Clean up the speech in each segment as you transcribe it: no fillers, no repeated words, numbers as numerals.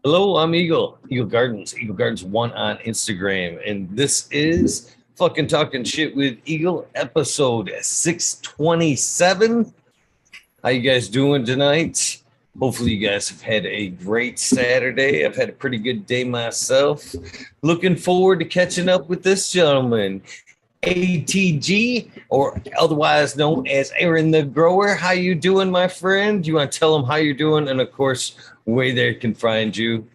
Hello, I'm Eagle Gardens 1 on Instagram, and this is fucking talking shit with Eagle, episode 627. How you guys doing tonight? Hopefully, you guys have had a great Saturday. I've had a pretty good day myself. Looking forward to catching up with this gentleman, ATG, or otherwise known as Aaron the Grower. How you doing, my friend? You want to tell them how you're doing, and of course, where they can find you.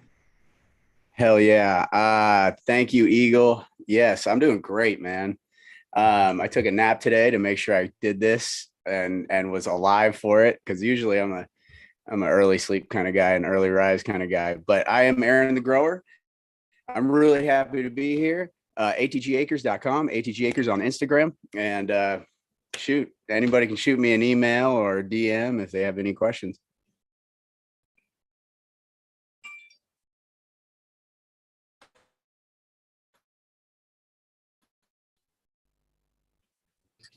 Hell yeah. Thank you, Eagle. Yes, I'm doing great, man. I took a nap today to make sure I did this and was alive for it because usually I'm an early sleep kind of guy, an early rise kind of guy. But I am Aaron the Grower. I'm really happy to be here. ATGacres.com, ATG Acres on Instagram. And shoot, anybody can shoot me an email or DM if they have any questions.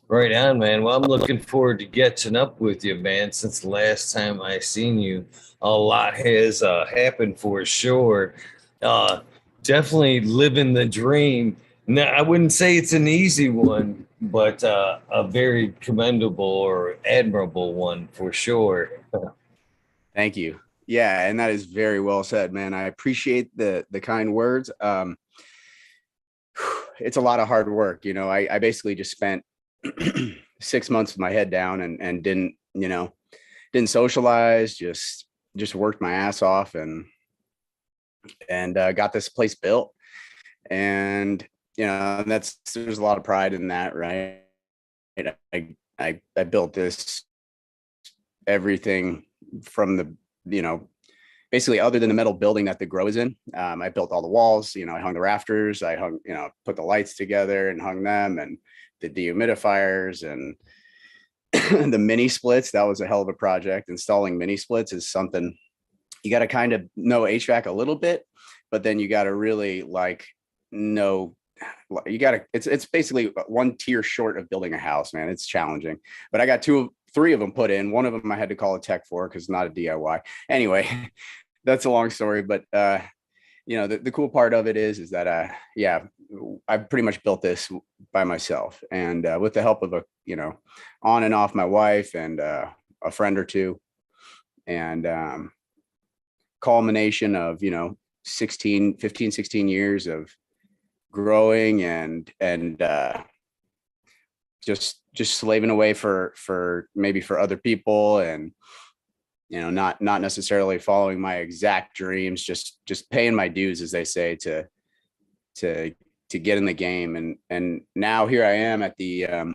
Right on, man. Well, I'm looking forward to catching up with you, man. Since the last time I seen you, a lot has happened for sure. Uh, Definitely living the dream. Now, I wouldn't say it's an easy one, but a very commendable or admirable one for sure. Thank you. Yeah, and that is very well said, man. I appreciate the kind words. It's a lot of hard work. I basically just spent 6 months with my head down and didn't socialize, just worked my ass off and got this place built. And there's a lot of pride in that, right? I built this everything from basically other than the metal building that the grow is in. I built all the walls, I hung the rafters, I hung, put the lights together and hung them, and the dehumidifiers and the mini splits. That was a hell of a project. Installing mini splits is something you got to kind of know HVAC a little bit, but then you got to really know it's basically one tier short of building a house, man. It's challenging, but I got three of them put in. One of them I had to call a tech for because not a DIY. Anyway, that's a long story, but the cool part of it is that yeah, I've pretty much built this by myself, and with the help of on and off my wife and a friend or two, and culmination of 16 years of growing and just slaving away for maybe for other people, and not necessarily following my exact dreams, just paying my dues, as they say, to get in the game. And now here I am at the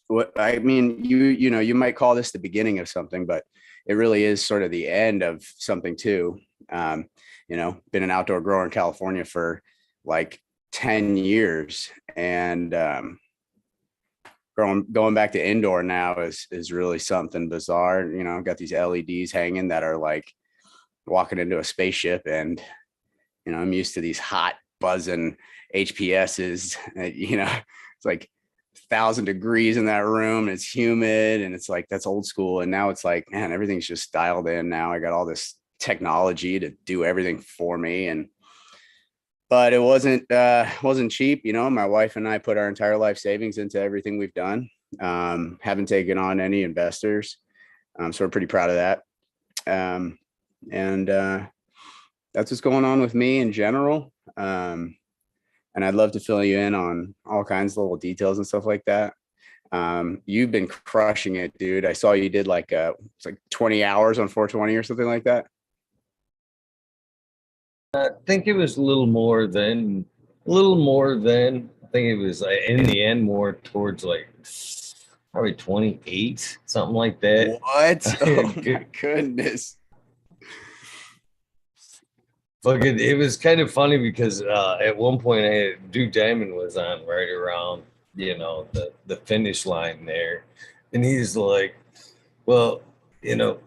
what I mean, you might call this the beginning of something, but it really is sort of the end of something too. Been an outdoor grower in California for like 10 years, and going back to indoor now is really something bizarre. I've got these LEDs hanging that are like walking into a spaceship, and I'm used to these hot buzzing HPSs. It's like 1,000 degrees in that room, and it's humid, and it's like that's old school. And now it's like, man, everything's just dialed in now. I got all this technology to do everything for me, but it wasn't cheap. My wife and I put our entire life savings into everything we've done. Haven't taken on any investors, so we're pretty proud of that. And That's what's going on with me in general. And I'd love to fill you in on all kinds of little details and stuff like that. You've been crushing it, dude. I saw you did it's like 20 hours on 420 or something like that. I think it was a little more than. I think it was in the end more towards like probably 28, something like that. What? Oh my goodness. Look, it was kind of funny because at one point I had Duke Diamond was on right around, the finish line there. And he's like, well,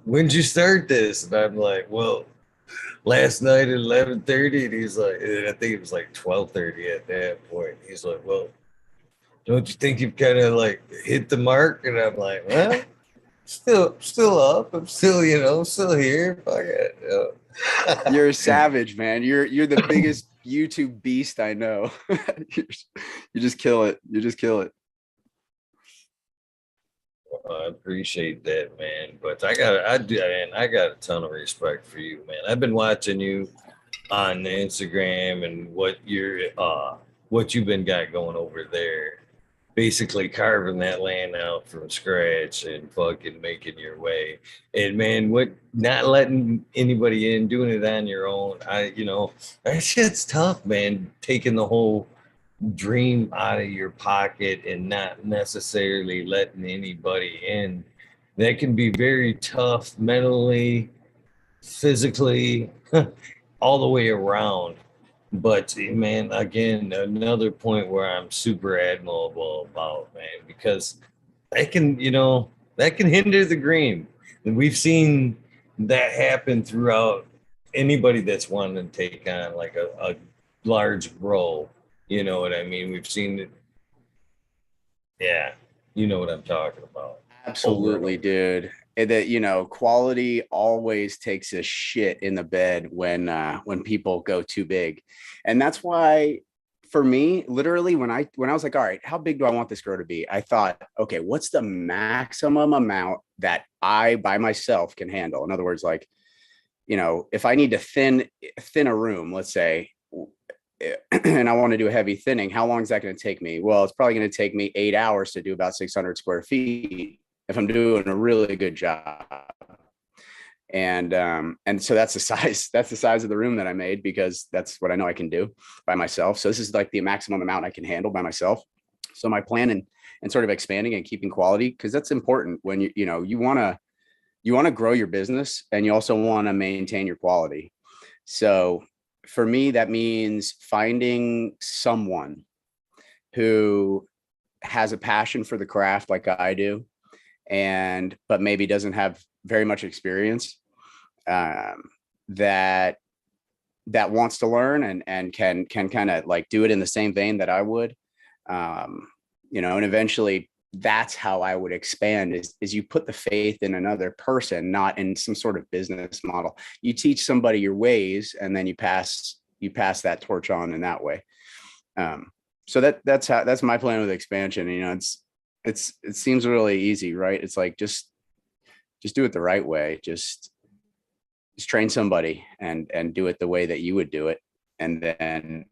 when'd you start this? And I'm like, well, last night at 11:30. And he's like, and I think it was like 12:30 at that point. He's like, well, don't you think you've kind of like hit the mark? And I'm like, well, Still up. I'm still, still here. Fuck it. You're a savage, man. You're the biggest YouTube beast I know. You just kill it. You just kill it. I appreciate that, man. But I got a ton of respect for you, man. I've been watching you on Instagram and what you've been got going over there. Basically carving that land out from scratch and fucking making your way. And man, what not letting anybody in, doing it on your own. That shit's tough, man. Taking the whole dream out of your pocket and not necessarily letting anybody in. That can be very tough mentally, physically, all the way around. But man, again, another point where I'm super admirable about, man, because that can hinder the dream. And we've seen that happen throughout anybody that's wanting to take on like a large role. You know what I mean? We've seen it. Yeah, you know what I'm talking about. Over and Absolutely, over. dude. And that, quality always takes a shit in the bed when people go too big. And that's why for me, literally when I was like, all right, how big do I want this grow to be? I thought, okay, what's the maximum amount that I by myself can handle? In other words, like, if I need to thin a room, let's say, and I want to do a heavy thinning, how long is that going to take me? Well, it's probably going to take me 8 hours to do about 600 square feet if I'm doing a really good job. And so that's the size of the room that I made, because that's what I know I can do by myself. So this is like the maximum amount I can handle by myself. So my plan and sort of expanding and keeping quality, because that's important when you want to grow your business, and you also want to maintain your quality. So for me, that means finding someone who has a passion for the craft like I do, and but maybe doesn't have very much experience, um, that wants to learn and can kind of like do it in the same vein that I would, and eventually that's how I would expand is you put the faith in another person, not in some sort of business model. You teach somebody your ways, and then you pass that torch on in that way. Um, so that's my plan with expansion. It seems really easy, right? It's like just do it the right way. Just train somebody and do it the way that you would do it, and then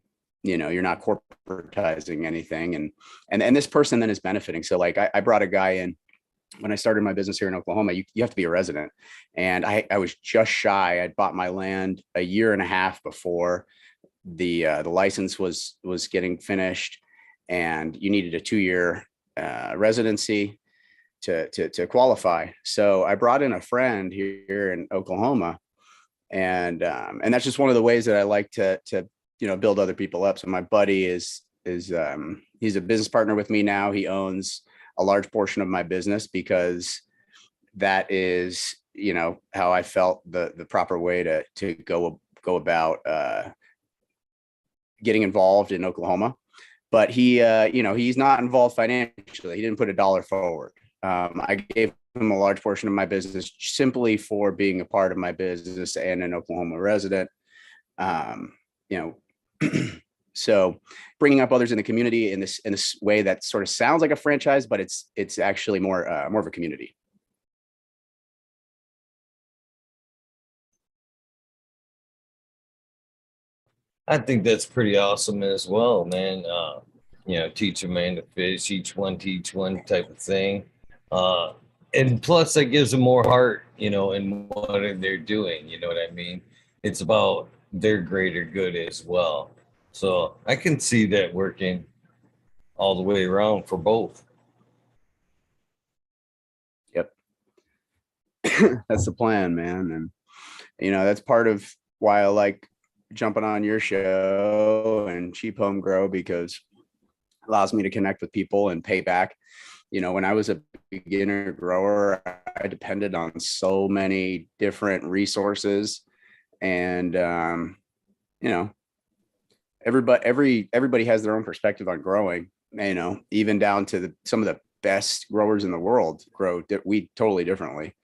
you're not corporatizing anything, and this person then is benefiting. So like I brought a guy in when I started my business here in Oklahoma. You have to be a resident, and I was just shy. I'd bought my land a year and a half before the license was getting finished, and you needed a 2-year residency to qualify. So I brought in a friend here in Oklahoma, and that's just one of the ways that I like to build other people up. So my buddy is he's a business partner with me now. He owns a large portion of my business, because that is how I felt the proper way to go about getting involved in Oklahoma. But he's not involved financially. He didn't put a dollar forward. I gave him a large portion of my business simply for being a part of my business and an Oklahoma resident. Um, you know, so bringing up others in the community in this way that sort of sounds like a franchise, but it's actually more of a community. I think that's pretty awesome as well, man. Teach a man to fish, teach one type of thing. Uh, and plus, that gives them more heart, in what they're doing. You know what I mean? It's about their greater good as well. So I can see that working all the way around for both. Yep. That's the plan, man. And that's part of why I like jumping on your show and Cheap Home Grow, because it allows me to connect with people and pay back. When I was a beginner grower, I depended on so many different resources, and everybody has their own perspective on growing, even down to some of best growers in the world grow weed totally differently.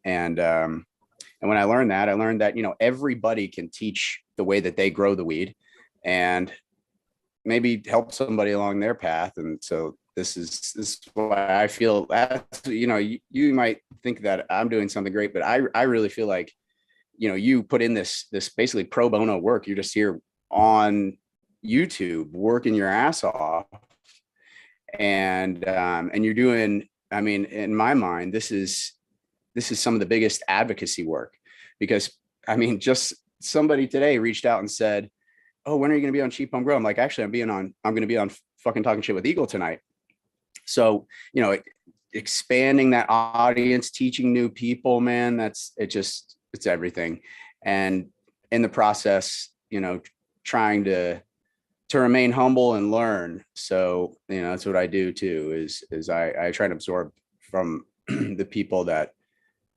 And when I learned that, you know, everybody can teach the way that they grow the weed and maybe help somebody along their path. And so this is why I feel that's, you know, you might think that I'm doing something great, but I really feel like, you know, you put in this basically pro bono work. You're just here on YouTube working your ass off, and you're doing, I mean, in my mind, this is some of the biggest advocacy work, because I mean, just somebody today reached out and said, oh, when are you going to be on Cheap Home Grow? I'm like, actually, I'm going to be on fucking Talking Shit with Eagle tonight. So, you know, expanding that audience, teaching new people, man, it's everything. And in the process, you know, trying to remain humble and learn. So, you know, that's what I do too, is I try to absorb from the people that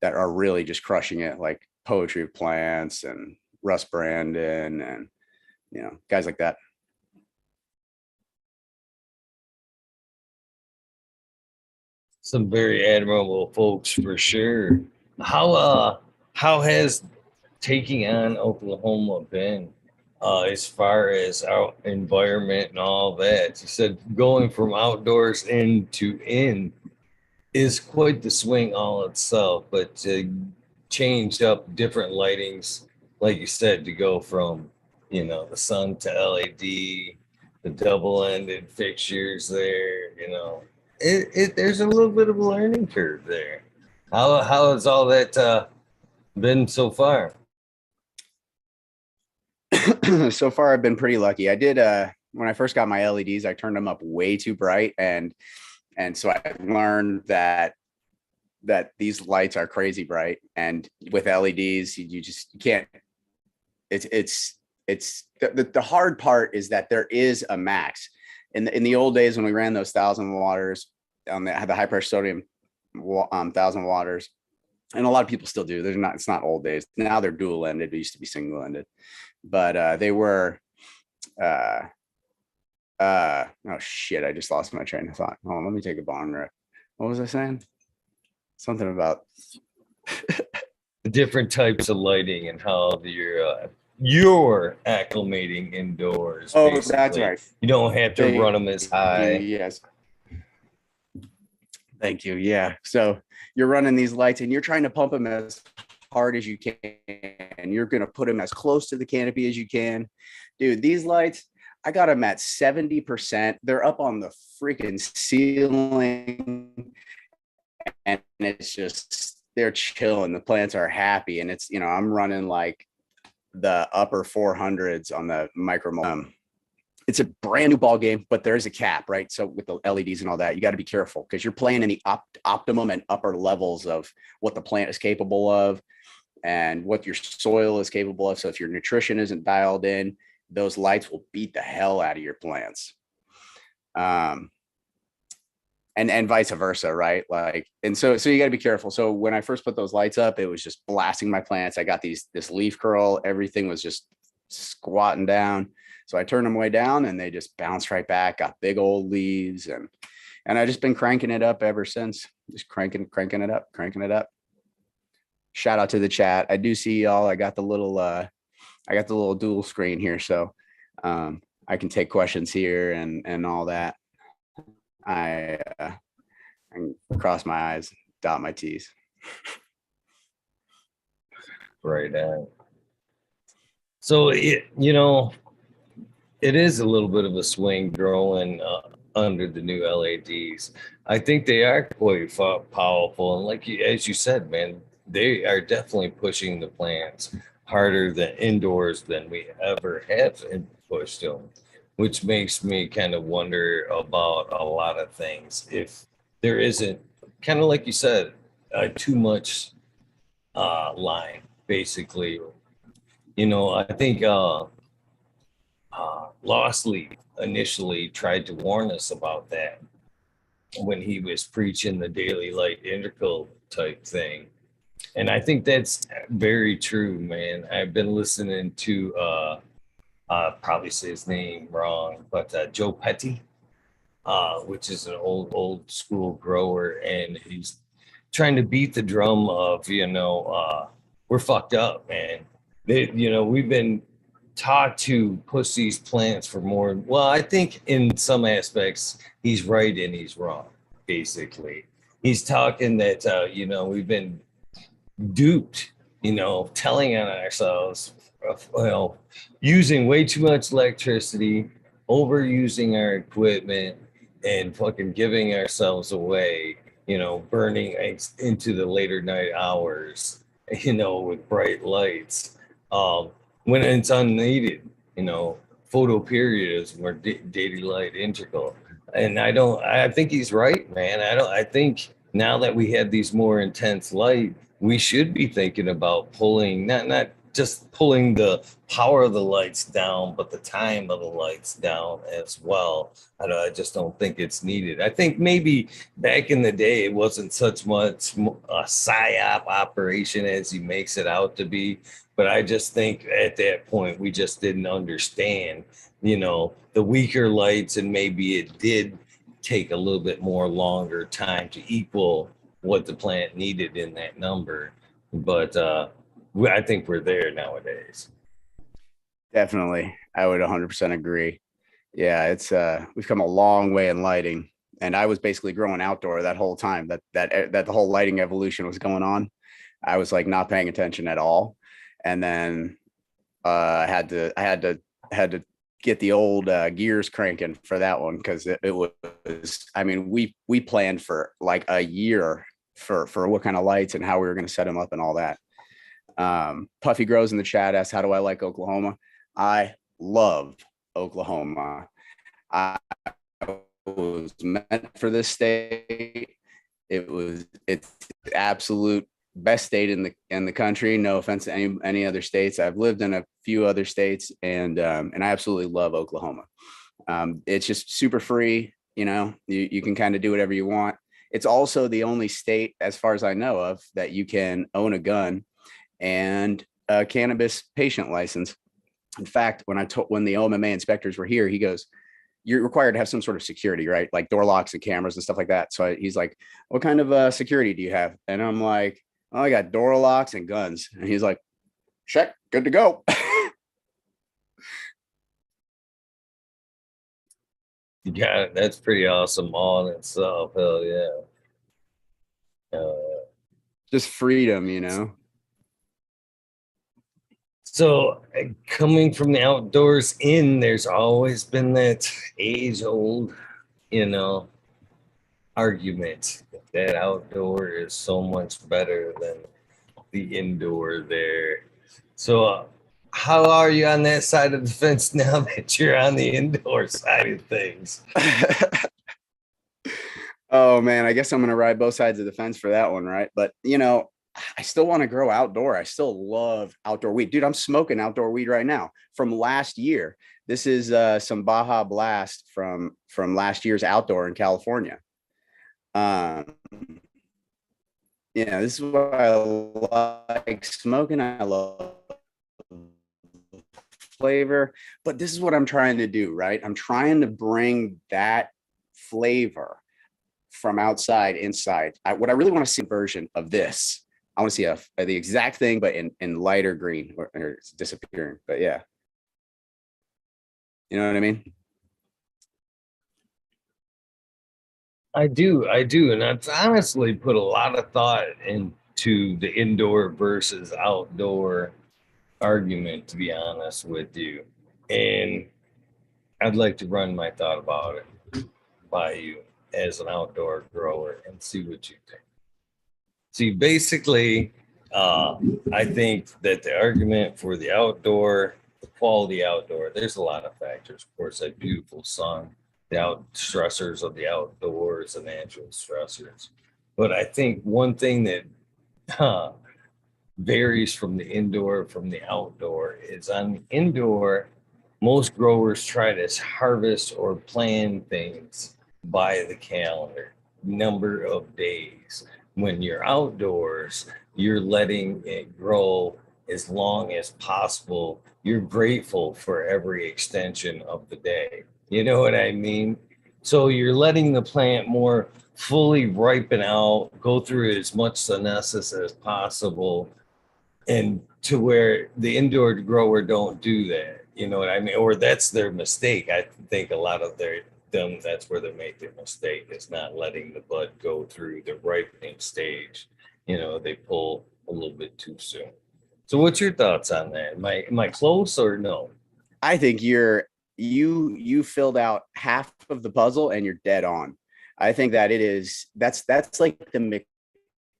are really just crushing it, like Poetry of Plants and Russ Brandon and, you know, guys like that. Some very admirable folks for sure. How has taking on Oklahoma been as far as our environment and all that? You said going from outdoors into in is quite the swing all itself, but to change up different lightings, like you said, to go from, you know, the sun to LED, the double-ended fixtures there, you know, there's a little bit of a learning curve there. How has all that been so far? So far, I've been pretty lucky. I did when I first got my LEDs, I turned them up way too bright, and so I learned that these lights are crazy bright, and with LEDs, you can't. It's the hard part is that there is a max. In the old days when we ran those 1,000 waters on the high pressure sodium 1,000 waters, and a lot of people still do. It's not old days. Now they're dual ended. It used to be single ended, but they were. Oh shit! I just lost my train of thought. Hold on, let me take a bong rip. What was I saying? Something about The different types of lighting and how you're acclimating indoors. oh, basically. that's right. You don't have to run them as high. Yes. Thank you. Yeah. So you're running these lights and you're trying to pump them as hard as you can. And you're going to put them as close to the canopy as you can. Dude, these lights, I got them at 70%. They're up on the freaking ceiling. And it's just, they're chilling. The plants are happy. And it's, you know, I'm running like the upper 400s on the micro. It's a brand new ball game, but there is a cap, right? So with the LEDs and all that, you got to be careful because you're playing in the optimum and upper levels of what the plant is capable of and what your soil is capable of. So if your nutrition isn't dialed in, those lights will beat the hell out of your plants. And vice versa, right? Like, and so you got to be careful. So when I first put those lights up, it was just blasting my plants. I got this leaf curl, everything was just squatting down. So I turned them way down and they just bounced right back, got big old leaves. And I just been cranking it up ever since. Just cranking it up. Shout out to the chat. I do see y'all. I got the little dual screen here. So I can take questions here and all that. I cross my I's, dot my T's. Right. So it is a little bit of a swing growing under the new LEDs. I think they are quite powerful, and as you said, man, they are definitely pushing the plants harder than indoors than we ever have pushed them, which makes me kind of wonder about a lot of things. If there isn't, kind of like you said, too much line, basically. I think Lost Leaf initially tried to warn us about that when he was preaching the daily light integral type thing. And I think that's very true, man. I've been listening to probably say his name wrong, but Joe Petty. which is an old school grower, and he's trying to beat the drum of, we're fucked up, man. We've been taught to push these plants for more. Well, I think in some aspects he's right and he's wrong. Basically, he's talking that we've been duped, telling on ourselves, using way too much electricity, overusing our equipment, and fucking giving ourselves away, burning into the later night hours, with bright lights, when it's unneeded, photo periods were daily light integral. And I think he's right, man. I think now that we have these more intense light, we should be thinking about pulling, not just pulling the power of the lights down, but the time of the lights down as well. I just don't think it's needed. I think maybe back in the day, it wasn't such much a psyop operation as he makes it out to be. But I just think at that point, we just didn't understand, the weaker lights, and maybe it did take a little bit more longer time to equal what the plant needed in that number. But I think we're there nowadays. Definitely. I would 100% agree. Yeah, it's we've come a long way in lighting, and I was basically growing outdoor that whole time that the whole lighting evolution was going on. I was like not paying attention at all, and then I had to get the old gears cranking for that one, because it was, I mean, we planned for like a year for what kind of lights and how we were going to set them up and all that. Puffy Grows in the chat asks, how do I like Oklahoma? I love Oklahoma. I was meant for this state. It's the absolute best state in the country. No offense to any other states. I've lived in a few other states, and I absolutely love Oklahoma. It's just super free. You can kind of do whatever you want. It's also the only state, as far as I know of, that you can own a gun and a cannabis patient license. In fact, when the OMMA inspectors were here, he goes, you're required to have some sort of security, right? Like door locks and cameras and stuff like that. So he's like, what kind of security do you have? And I'm like, oh, I got door locks and guns. And he's like, check, good to go. Yeah, that's pretty awesome all in itself. Hell yeah. Just freedom, So coming from the outdoors in, there's always been that age old, argument that outdoor is so much better than the indoor there. So how are you on that side of the fence now that you're on the indoor side of things? Oh man, I guess I'm gonna ride both sides of the fence for that one, right? But I still want to grow outdoor. I still love outdoor weed. Dude, I'm smoking outdoor weed right now from last year. This is some Baja Blast from last year's outdoor in California. This is what I like smoking. I love flavor, but this is what I'm trying to do, right? I'm trying to bring that flavor from outside inside. What I really want to see version of this. I want to see the exact thing, but in lighter green, or it's disappearing. But yeah, you know what I mean? I do, and I've honestly put a lot of thought into the indoor versus outdoor argument, to be honest with you. And I'd like to run my thought about it by you as an outdoor grower and see what you think. See, basically, I think that the argument for the outdoor, the quality outdoor, there's a lot of factors. Of course, that beautiful sun, the out stressors of the outdoors, the natural stressors. But I think one thing that varies from the indoor from the outdoor is on the indoor, most growers try to harvest or plan things by the calendar, number of days. When you're outdoors, you're letting it grow as long as possible. You're grateful for every extension of the day. You know what I mean? So you're letting the plant more fully ripen out, go through as much senescence as possible, and to where the indoor grower don't do that. You know what I mean? Or that's their mistake. I think a lot of them, that's where they make their mistake, is not letting the bud go through the ripening stage. You know, they pull a little bit too soon. So what's your thoughts on that? Am I close or no? I think you filled out half of the puzzle and you're dead on. I think that that's like the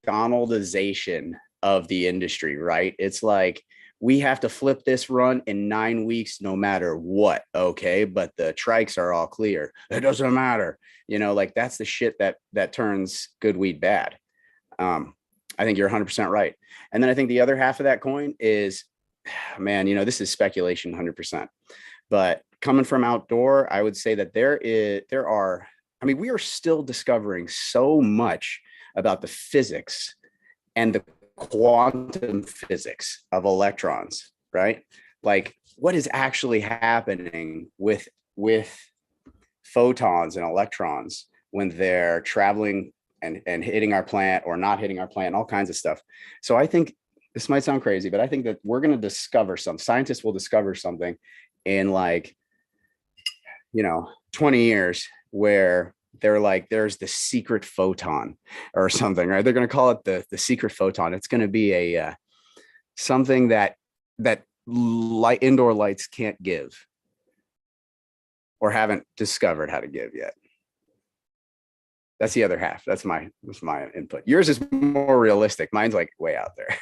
McDonaldization of the industry, right? It's like we have to flip this run in 9 weeks no matter what. Okay, but the trikes are all clear. It doesn't matter. Like that's the shit that turns good weed bad. I think you're 100% right. And then I think the other half of that coin is, man, this is speculation 100%. But coming from outdoor, I would say that we are still discovering so much about the physics and the quantum physics of electrons, right? Like what is actually happening with photons and electrons when they're traveling and hitting our plant or not hitting our plant, all kinds of stuff. So I think this might sound crazy, but I think that we're going to discover scientists will discover something in 20 years where they're like, there's the secret photon or something, right? They're going to call it the secret photon. It's going to be a something that indoor lights can't give or haven't discovered how to give yet. That's the other half. That's my input. Yours is more realistic. Mine's like way out there.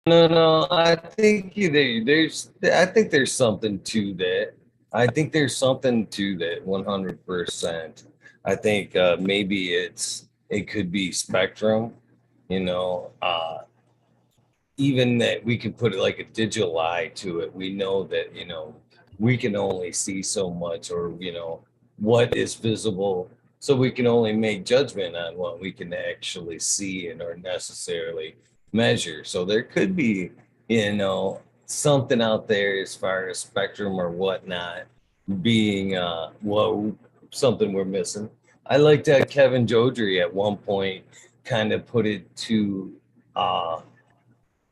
No, I think there's something to that. I think there's something to that 100%. I think maybe it could be spectrum, you know, even that we could put it like a digital eye to it. We know that, we can only see so much, or, what is visible. So we can only make judgment on what we can actually see and or necessarily measure. So there could be, something out there as far as spectrum or whatnot being something we're missing. I liked that Kevin Jodrey at one point kind of put it to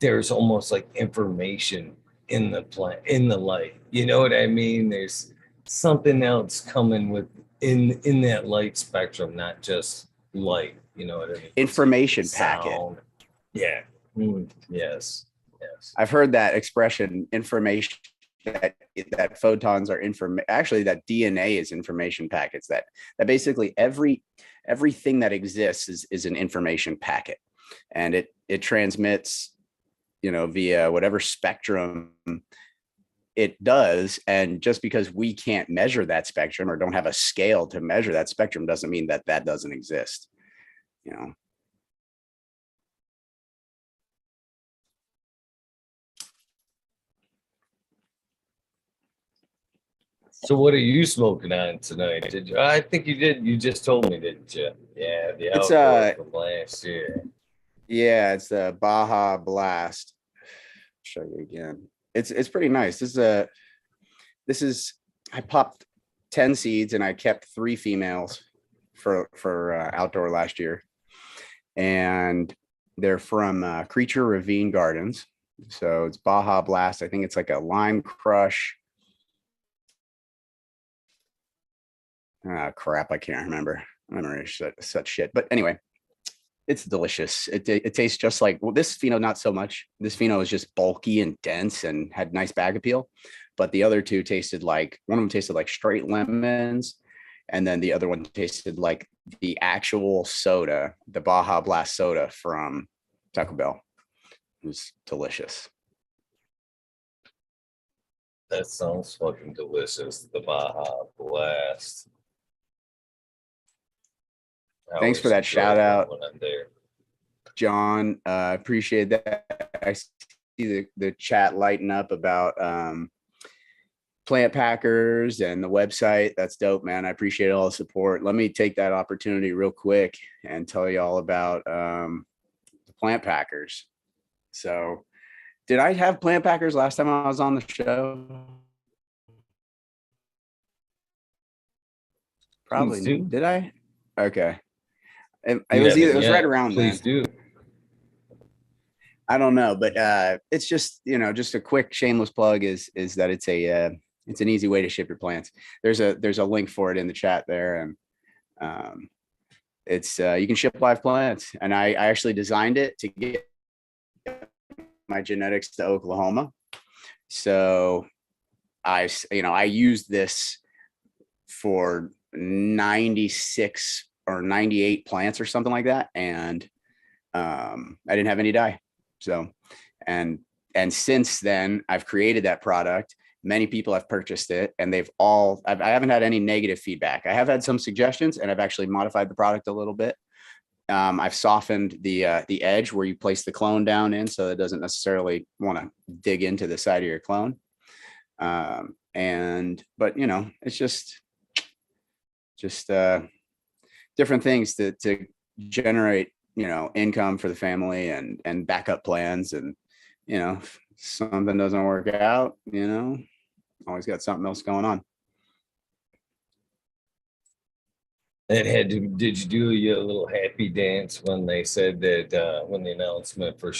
there's almost like information in the plant, in the light. You know what I mean? There's something else coming with in that light spectrum, not just light. You know what I mean? Information packet. Yeah. Yes. Yes. I've heard that expression, information, that photons are actually that DNA is information packets, that basically everything that exists is an information packet, and it transmits via whatever spectrum it does. And just because we can't measure that spectrum or don't have a scale to measure that spectrum doesn't mean that doesn't exist. So what are you smoking on tonight? Did you? I think you did. You just told me, didn't you? Yeah, the outdoor from last year. Yeah, it's the Baja Blast. Show you again. It's pretty nice. This is I popped 10 seeds and I kept 3 females for outdoor last year, and they're from Creature Ravine Gardens. So it's Baja Blast. I think it's like a lime crush. Crap, I can't remember. I don't remember such shit. But anyway, it's delicious. It tastes just like, well, this pheno, not so much. This pheno is just bulky and dense and had nice bag appeal. But the other two tasted like, one of them tasted like straight lemons. And then the other one tasted like the actual soda, the Baja Blast soda from Taco Bell. It was delicious. That sounds fucking delicious. The Baja Blast. Thanks for that shout out, John. Appreciate that. I see the chat lighting up about plant packers and the website. That's dope, man. I appreciate all the support. Let me take that opportunity real quick and tell you all about the plant packers. So Did I have plant packers last time I was on the show? Please Probably. do. Did I? Okay. It You was haven't either, it was right yet. around Please then. do. I don't know, but it's just, just a quick shameless plug is that it's an easy way to ship your plants. There's a link for it in the chat there, and um, it's you can ship live plants, and I actually designed it to get my genetics to Oklahoma. So I used this for 96 or 98 plants or something like that, and I didn't have any dye. So, and since then, I've created that product. Many people have purchased it, and I haven't had any negative feedback. I have had some suggestions, and I've actually modified the product a little bit. I've softened the edge where you place the clone down in, so it doesn't necessarily want to dig into the side of your clone. But it's just different things to generate income for the family and backup plans. And if something doesn't work out, always got something else going on. Did you do your little happy dance when they said that when the announcement for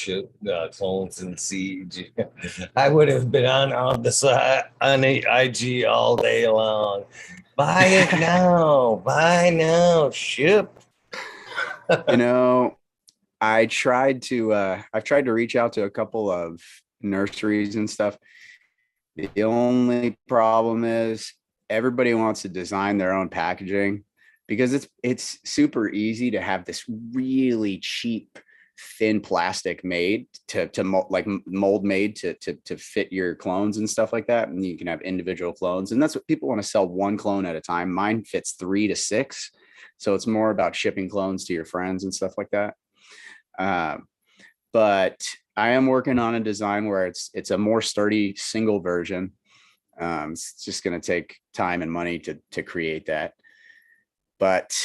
clones and siege? I would have been on the side on the IG all day long. Buy it now, buy now, ship. I've tried to reach out to a couple of nurseries and stuff. The only problem is everybody wants to design their own packaging, because it's super easy to have this really cheap thin plastic made to mold made to fit your clones and stuff like that. And you can have individual clones, and that's what people want to sell, one clone at a time. Mine fits 3 to 6. So it's more about shipping clones to your friends and stuff like that. But I am working on a design where it's a more sturdy single version. It's just going to take time and money to create that. But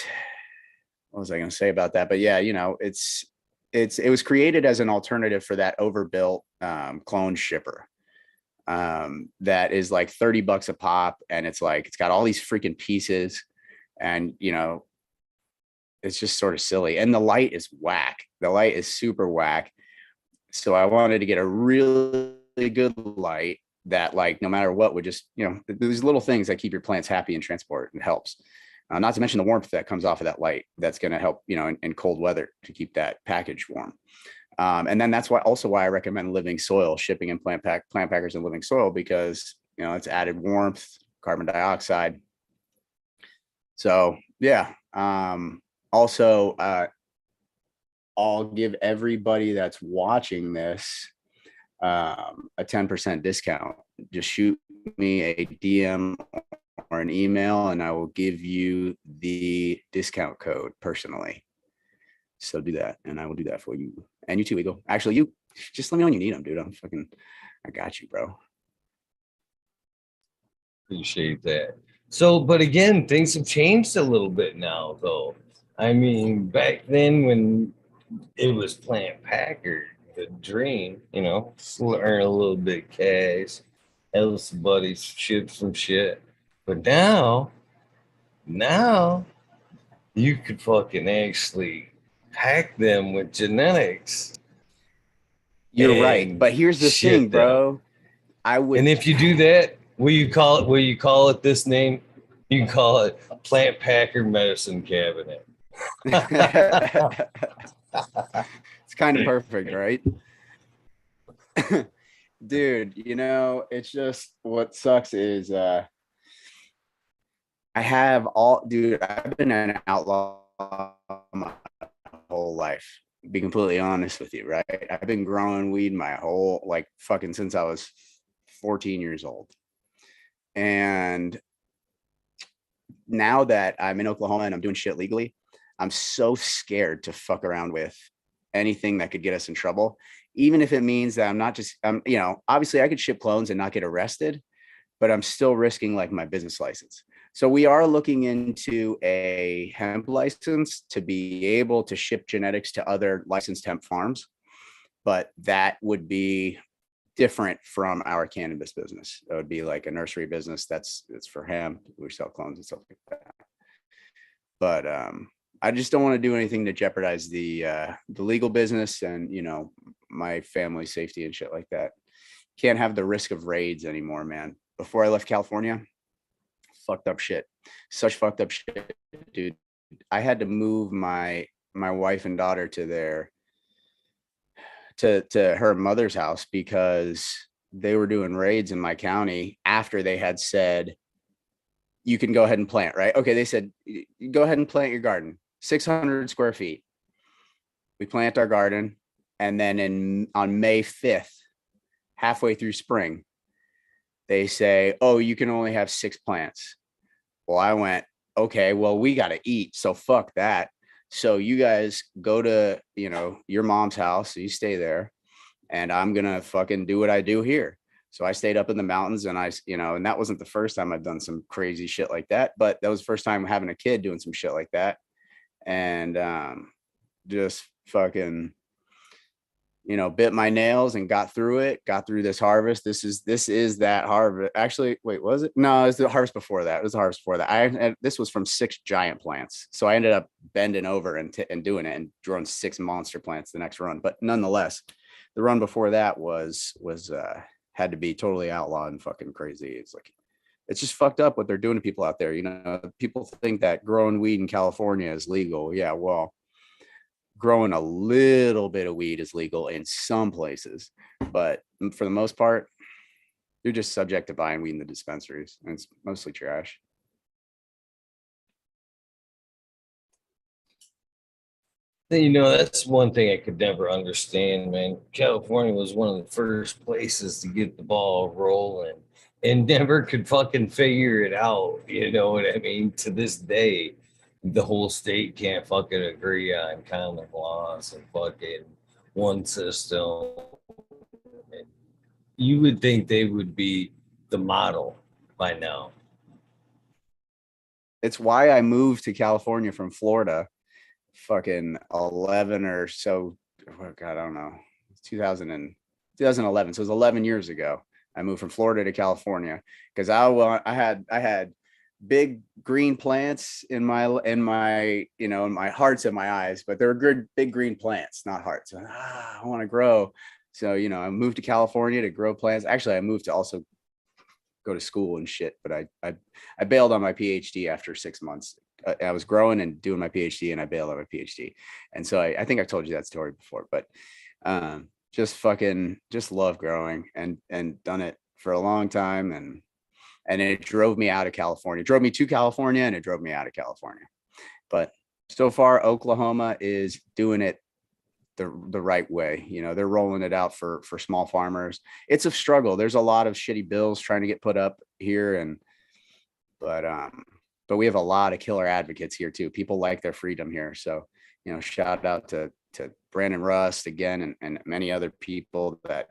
what was I going to say about that? But yeah, it was created as an alternative for that overbuilt clone shipper that is like $30 a pop, and it's got all these freaking pieces, and it's just sort of silly, and the light is whack. The light is super whack. So I wanted to get a really good light that, no matter what, would just these little things that keep your plants happy in transport. It helps. Not to mention the warmth that comes off of that light. That's going to help, in cold weather, to keep that package warm. And then that's why I recommend living soil, shipping in plant packers in living soil, because, it's added warmth, carbon dioxide. So yeah. Also, I'll give everybody that's watching this a 10% discount. Just shoot me a DM or an email, and I will give you the discount code personally. So do that, and I will do that for you. And you too, Eagle. Actually, you just let me know when you need them, dude. I got you, bro. Appreciate that. So, but again, things have changed a little bit now, though. I mean, back then when it was plant packer, the dream, earn a little bit of cash, help some buddies ship some shit. But now you could fucking actually pack them with genetics. You're right, but here's the thing, bro. And if you do that, will you call it this name? You can call it Plant Packer Medicine Cabinet. It's kind of perfect, right? Dude, it's just, what sucks is I've been an outlaw my whole life, to be completely honest with you, right? I've been growing weed my whole, since I was 14 years old. And now that I'm in Oklahoma and I'm doing shit legally, I'm so scared to fuck around with anything that could get us in trouble, even if it means that obviously I could ship clones and not get arrested, but I'm still risking my business license. So we are looking into a hemp license to be able to ship genetics to other licensed hemp farms, but that would be different from our cannabis business. It would be like a nursery business. It's for hemp. We sell clones and stuff like that. But I just don't want to do anything to jeopardize the legal business and, you know, my family's safety and shit like that. Can't have the risk of raids anymore, man. Before I left California, fucked up shit. Such fucked up shit, dude. I had to move my wife and daughter to her mother's house because they were doing raids in my county after they had said, you can go ahead and plant, right? Okay, they said, go ahead and plant your garden, 600 square feet. We plant our garden. And then on May 5th, halfway through spring, they say, oh, you can only have 6 plants. Well, I went, okay, well, we got to eat. So fuck that. So you guys go to, you know, your mom's house. So you stay there and I'm going to fucking do what I do here. So I stayed up in the mountains and and that wasn't the first time I've done some crazy shit like that, but that was the first time having a kid doing some shit like that. And just fucking, bit my nails and got through this harvest. This is that harvest. Actually, wait, was it? No, it was the harvest before that. It was the harvest before that. This was from 6 giant plants. So I ended up bending over and doing it and growing 6 monster plants the next run. But nonetheless, the run before that was had to be totally outlawed and fucking crazy. It's like, it's just fucked up what they're doing to people out there. People think that growing weed in California is legal. Yeah, well, growing a little bit of weed is legal in some places, but for the most part, you're just subject to buying weed in the dispensaries, and it's mostly trash. That's one thing I could never understand, man. California was one of the first places to get the ball rolling and never could fucking figure it out. You know what I mean? To this day, the whole state can't fucking agree on common laws and fucking one system. You would think they would be the model by now. It's why I moved to California from Florida fucking 11 or so. Oh God, I don't know. 2011. So it was 11 years ago. I moved from Florida to California because I had big green plants in my hearts and my eyes, but they're good big green plants, not hearts. I want to grow. So, I moved to California to grow plants. Actually, I moved to also go to school and shit, but I bailed on my PhD after 6 months. I was growing and doing my PhD and I bailed on my PhD. And so I think I've told you that story before, but just love growing and done it for a long time. And it drove me out of California. It drove me to California and it drove me out of California. But so far, Oklahoma is doing it the right way. They're rolling it out for small farmers. It's a struggle. There's a lot of shitty bills trying to get put up here, but we have a lot of killer advocates here too. People like their freedom here. So, shout out to Brandon Rust again and many other people that,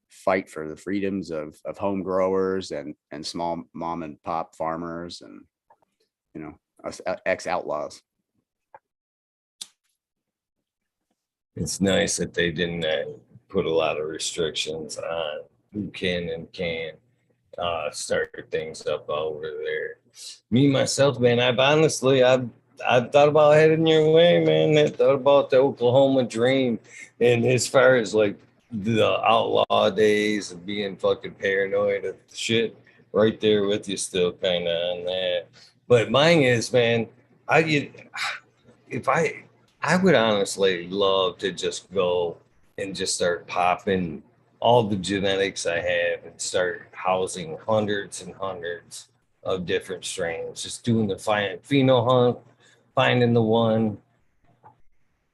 fight for the freedoms of home growers and small mom and pop farmers and, us ex-outlaws. It's nice that they didn't put a lot of restrictions on who can and can't start things up over there. Me, myself, man, I've thought about heading your way, man. I thought about the Oklahoma dream. And as far as like the outlaw days of being fucking paranoid of shit, right there with you still kind of on that. But mine is, man, I would honestly love to just go and just start popping all the genetics I have and start housing hundreds and hundreds of different strains, just doing the pheno hunt, finding the one,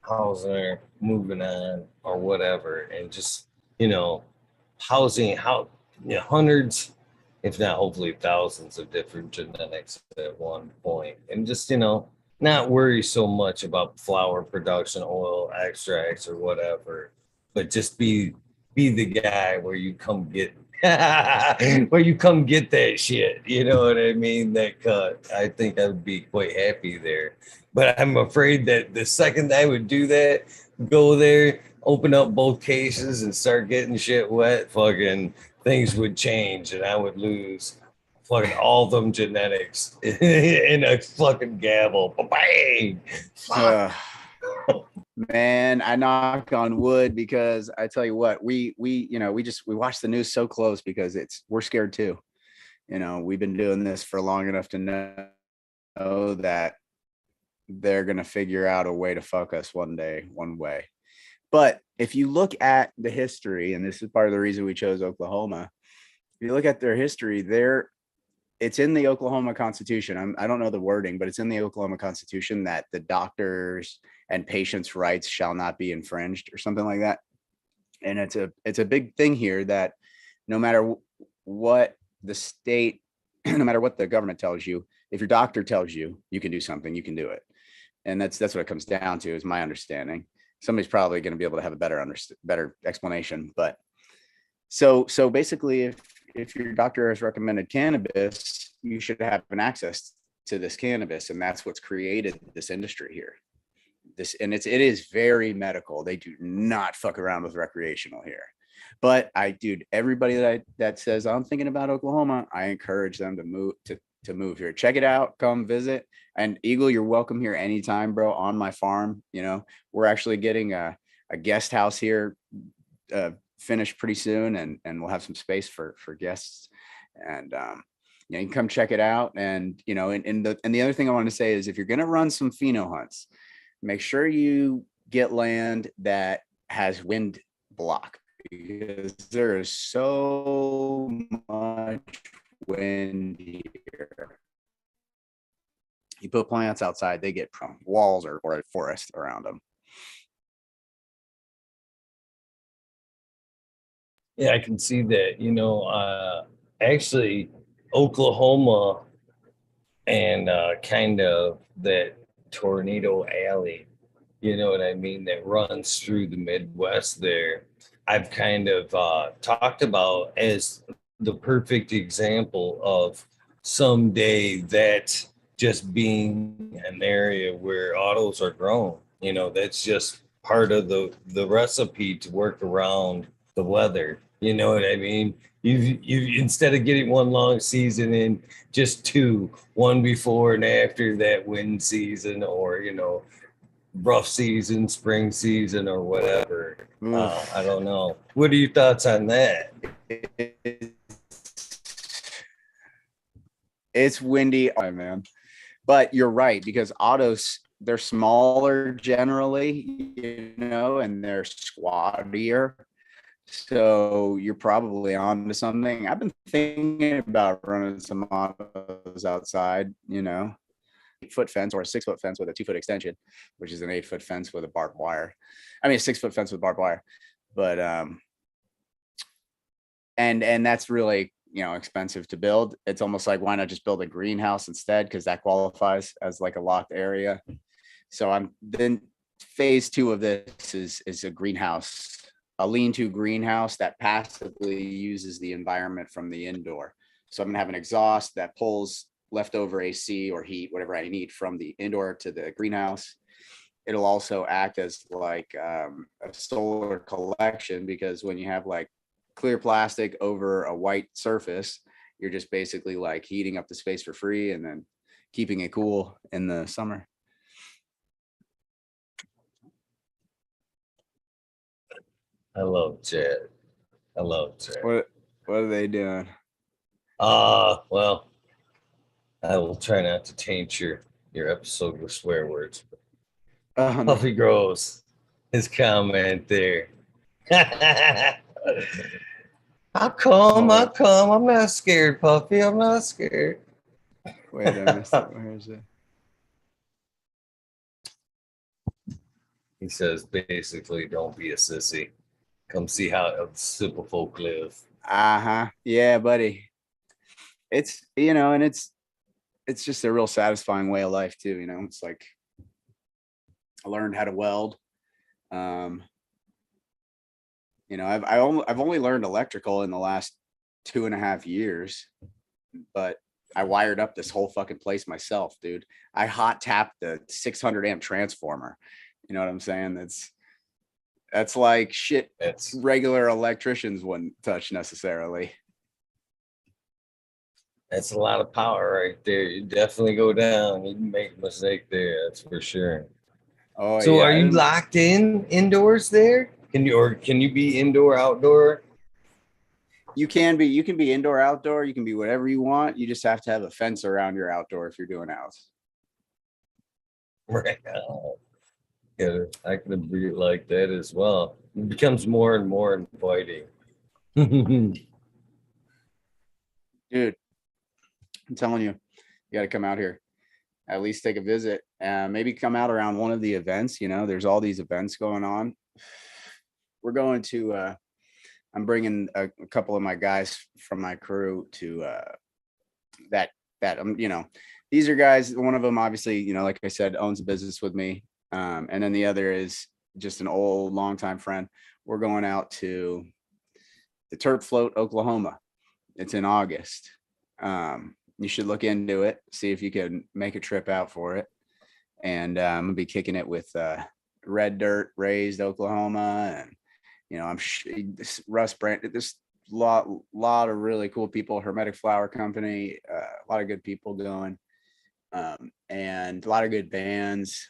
housing her, moving on or whatever, and just, housing hundreds, if not hopefully thousands of different genetics at one point. And just, not worry so much about flower production, oil extracts or whatever, but just be the guy where you come get that shit. You know what I mean? That cut. I think I would be quite happy there. But I'm afraid that the second I would do that, go there, open up both cases and start getting shit wet, fucking things would change and I would lose fucking all them genetics in a fucking gavel. Bang! Fuck. Man, I knock on wood because I tell you what, we watch the news so close because we're scared too. We've been doing this for long enough to know that they're going to figure out a way to fuck us one day, one way. But if you look at the history, and this is part of the reason we chose Oklahoma, if you look at their history, it's in the Oklahoma Constitution. I don't know the wording, but it's in the Oklahoma Constitution that the doctors and patients' rights shall not be infringed or something like that. And it's a big thing here that no matter what the state, no matter what the government tells you, if your doctor tells you you can do something, you can do it. And that's what it comes down to, is my understanding. Somebody's probably going to be able to have a better explanation. But so basically, if your doctor has recommended cannabis, you should have an access to this cannabis. And that's what's created this industry here. It is very medical. They do not fuck around with recreational here. But everybody that says I'm thinking about Oklahoma, I encourage them to move here. Check it out. Come visit. And Eagle, you're welcome here anytime, bro, on my farm. We're actually getting a guest house here finished pretty soon, and we'll have some space for guests. And you can come check it out. And and the other thing I want to say is, if you're going to run some pheno hunts, make sure you get land that has wind block, because there is so much wind here. You put plants outside, they get from walls or a forest around them. Yeah, I can see that. Actually, Oklahoma and kind of that tornado alley, you know what I mean, that runs through the Midwest there, I've kind of talked about as the perfect example of someday that just being an area where autos are grown. That's just part of the recipe to work around the weather. You know what I mean? You instead of getting one long season in, just two, one before and after that wind season, or rough season, spring season, or whatever. I don't know. What are your thoughts on that? It's windy, man. But you're right, because autos, they're smaller generally, and they're squattier. So you're probably on to something. I've been thinking about running some autos outside, 8-foot fence or a 6-foot fence with a 2-foot extension, which is an 8-foot fence with a barbed wire. I mean, a 6-foot fence with barbed wire. But and that's really expensive to build. It's almost like, why not just build a greenhouse instead, because that qualifies as like a locked area. So then phase 2 of this is a greenhouse, a lean-to greenhouse that passively uses the environment from the indoor. So I'm gonna have an exhaust that pulls leftover AC or heat, whatever I need, from the indoor to the greenhouse. It'll also act as like a solar collection, because when you have like clear plastic over a white surface, you're just basically like heating up the space for free and then keeping it cool in the summer. I love Chad. What are they doing? Well, I will try not to taint your episode with swear words. No. Puffy Groves, his comment there. How come? I'm not scared, Puffy. I'm not scared. Wait, I missed it. Where is it? He says basically, don't be a sissy. Come see how simple folk live. Yeah, buddy. It's and it's just a real satisfying way of life too. It's like I learned how to weld. I've only learned electrical in the last 2.5 years, but I wired up this whole fucking place myself, dude. I hot tapped the 600 amp transformer. You know what I'm saying? That's like shit That's regular electricians wouldn't touch necessarily. that's a lot of power right there. You definitely go down. You can make a mistake there. That's for sure. Oh So are yeah. you And locked in indoors there? Can you be indoor, outdoor? you can be indoor, outdoor, you can be whatever you want. You just have to have a fence around your outdoor if you're doing house. Right now. Yeah, I can agree like that as well. It becomes more and more inviting. Dude, I'm telling you, you got to come out here. At least take a visit. Maybe come out around one of the events. You know, there's all these events going on. We're going to I'm bringing a couple of my guys from my crew to that you know, these are guys. One of them obviously, you know, like I said, owns a business with me, and then the other is just an old longtime friend. We're going out to the Turp Float, Oklahoma. It's in August. You should look into it, see if you can make a trip out for it. And I'm gonna be kicking it with Red Dirt Raised Oklahoma, and you know, this Russ Brand. There's lot of really cool people. Hermetic Flower Company, a lot of good people going, and a lot of good bands.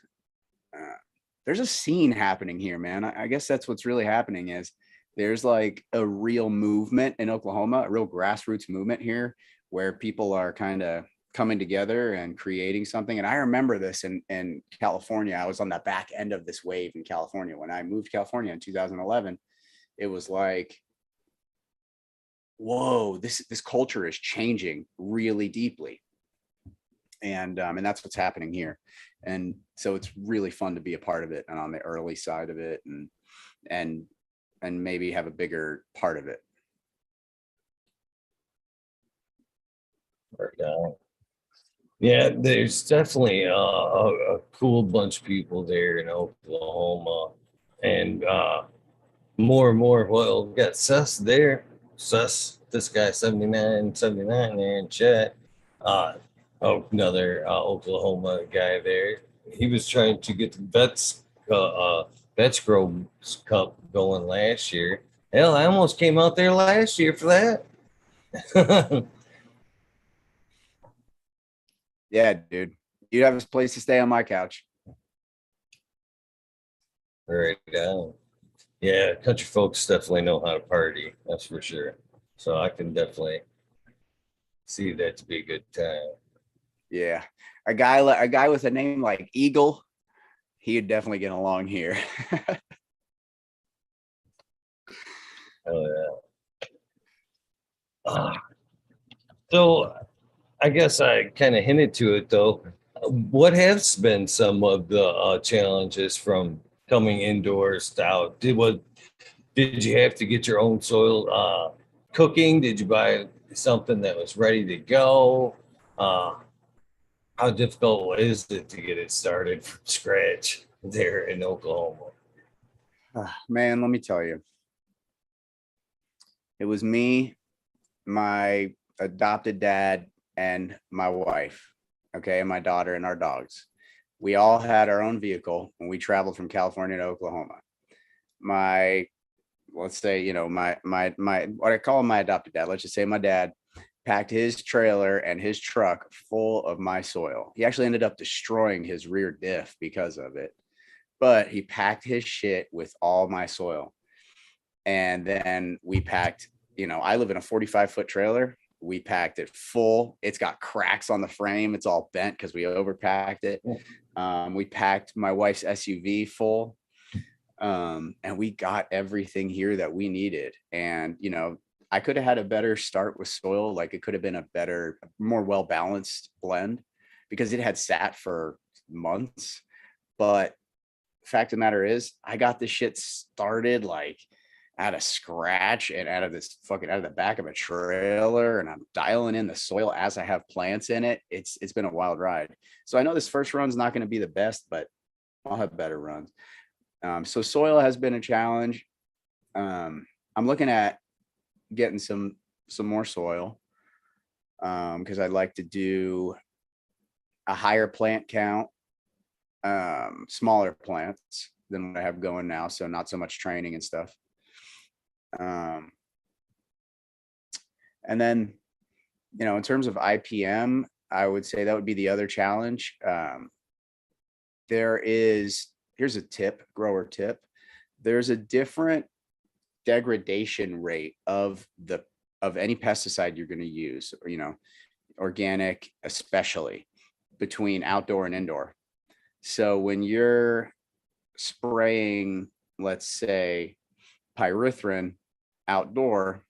There's a scene happening here, man. I guess that's what's really happening is there's like a real movement in Oklahoma, a real grassroots movement here where people are kind of coming together and creating something. And I remember this in California. I was on the back end of this wave in California. When I moved to California in 2011, it was like, whoa, this culture is changing really deeply. And that's what's happening here. And so it's really fun to be a part of it and on the early side of it, and maybe have a bigger part of it. Yeah, there's definitely a cool bunch of people there in Oklahoma, and more and more. Well, we got Sus there. Sus, this guy 79 there in chat. Another Oklahoma guy there. He was trying to get the Vets Grow Cup going last year. Hell, I almost came out there last year for that. Yeah, dude, you'd have a place to stay on my couch. Right down. Yeah, country folks definitely know how to party. That's for sure. So I can definitely see that to be a good time. Yeah, a guy with a name like Eagle, he'd definitely get along here. Oh yeah. So I guess I kind of hinted to it though. What has been some of the challenges from coming indoors to out? Did you have to get your own soil cooking? Did you buy something that was ready to go? Uh, how difficult is it to get it started from scratch there in Oklahoma? Man, let me tell you, it was me, my adopted dad, and my wife, okay, and my daughter and our dogs. We all had our own vehicle when we traveled from California to Oklahoma. My, let's say, you know, my what I call him, my adopted dad, let's just say my dad packed his trailer and his truck full of my soil. He actually ended up destroying his rear diff because of it, but he packed his shit with all my soil. And then we packed, you know, I live in a 45-foot trailer. We packed it full. It's got cracks on the frame. It's all bent because we overpacked it. We packed my wife's SUV full. And we got everything here that we needed. And, you know, I could have had a better start with soil. Like it could have been a better, more well-balanced blend because it had sat for months. But fact of the matter is I got this shit started like out of scratch and out of the back of a trailer, and I'm dialing in the soil as I have plants in it. It's been a wild ride. So I know this first run's not going to be the best, but I'll have better runs. So soil has been a challenge. I'm looking at getting some more soil because I'd like to do a higher plant count, smaller plants. than what I have going now. So not so much training and stuff. And then, in terms of IPM, I would say that would be the other challenge. Here's a tip, grower tip. There's a different degradation rate of any pesticide you're going to use, or, organic, especially between outdoor and indoor. So when you're spraying, let's say, pyrethrin outdoor,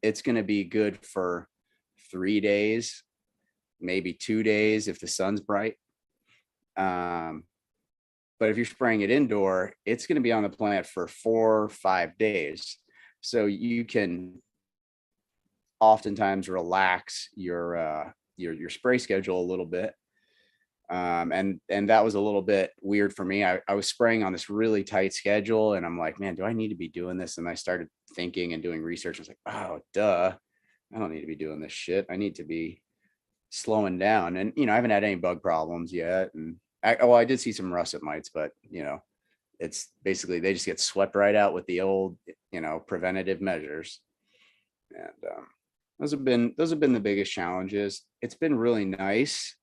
it's going to be good for 3 days, maybe 2 days if the sun's bright. But if you're spraying it indoor, it's going to be on the plant for 4 or 5 days. So you can oftentimes relax your spray schedule a little bit. And that was a little bit weird for me. I was spraying on this really tight schedule, and I'm like, man, do I need to be doing this? And I started thinking and doing research. I was like, oh, duh, I don't need to be doing this shit. I need to be slowing down. And, I haven't had any bug problems yet. And I did see some russet mites, but, it's basically, they just get swept right out with the old, preventative measures. And those have been the biggest challenges. It's been really nice.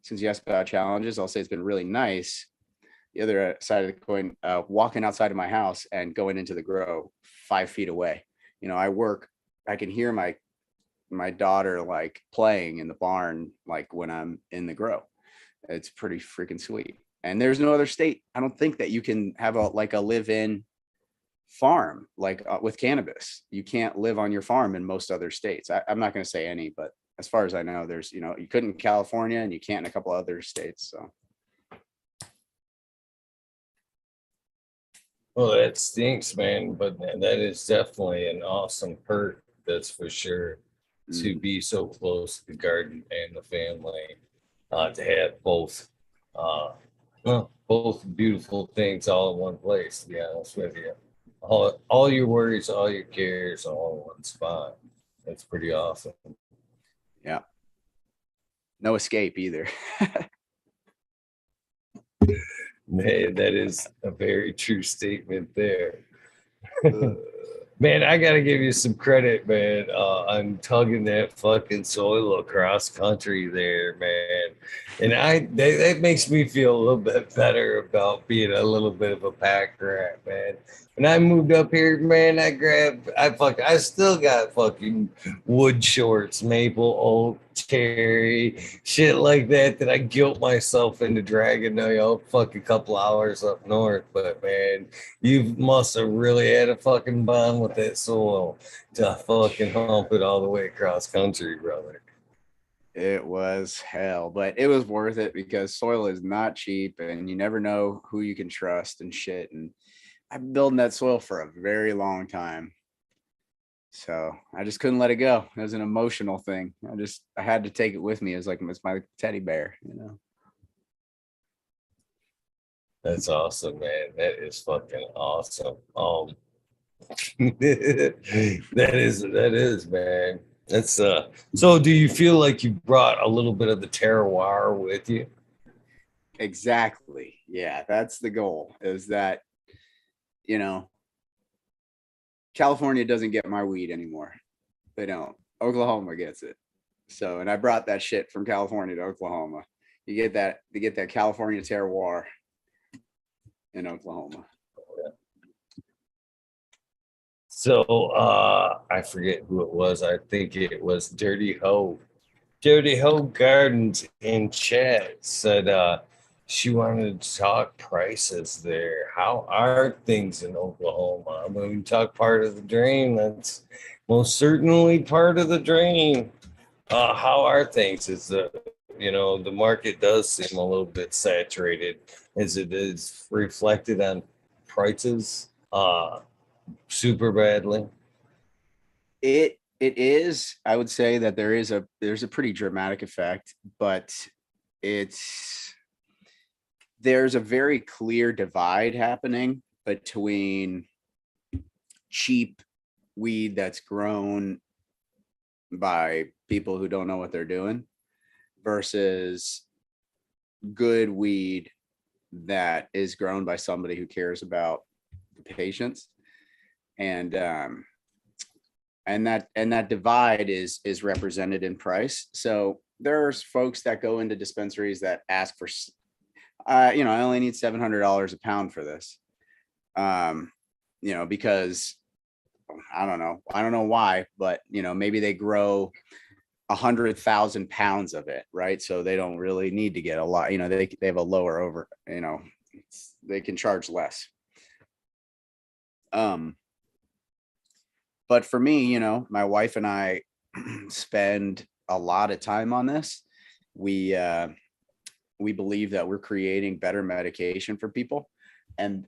Since you asked about challenges, I'll say it's been really nice. The other side of the coin, walking outside of my house and going into the grow 5 feet away. I can hear my daughter like playing in the barn, like when I'm in the grow. It's pretty freaking sweet. And there's no other state, I don't think, that you can have a live-in farm like with cannabis. You can't live on your farm in most other states. I'm not going to say any, but as far as I know, there's, you couldn't in California, and you can't in a couple other states. So. Well, that stinks, man. But that is definitely an awesome perk. That's for sure. To be so close to the garden and the family, to have both beautiful things all in one place. To be honest with you, all your worries, all your cares, all in one spot. That's pretty awesome. Yeah. No escape either. Man, that is a very true statement there. Man, I gotta give you some credit, man. I'm tugging that fucking soil across country there, man. And that makes me feel a little bit better about being a little bit of a pack rat, man. When I moved up here, man, I still got fucking wood shorts, maple, oak, cherry, shit like that I guilt myself into dragging fucking couple hours up north. But man, you must have really had a fucking bond with that soil to fucking hump it all the way across country, brother. It was hell, but it was worth it because soil is not cheap, and you never know who you can trust and shit. And I've been building that soil for a very long time. So I just couldn't let it go. It was an emotional thing. I had to take it with me. It's my teddy bear, That's awesome, man. That is fucking awesome. That is, man. That's so do you feel like you brought a little bit of the terroir with you? Exactly. Yeah, that's the goal, is that, California doesn't get my weed anymore. They don't. Oklahoma gets it. So, and I brought that shit from California to Oklahoma. You get that California terroir in Oklahoma. So I forget who it was. I think it was Dirty Ho. Dirty Ho Gardens in chat said she wanted to talk prices there. How are things in Oklahoma? When we talk part of the dream, that's most certainly part of the dream. How are things? Is the market does seem a little bit saturated as it is reflected on prices super badly. It is. I would say that there's a pretty dramatic effect, but there's a very clear divide happening between cheap weed that's grown by people who don't know what they're doing versus good weed that is grown by somebody who cares about the patients. And that divide is represented in price. So there's folks that go into dispensaries that ask for, I only need $700 a pound for this. Because I don't know why, but maybe they grow 100,000 pounds of it, right? So they don't really need to get a lot. They have a lower over. They can charge less. But for me, my wife and I spend a lot of time on this. We believe that we're creating better medication for people, and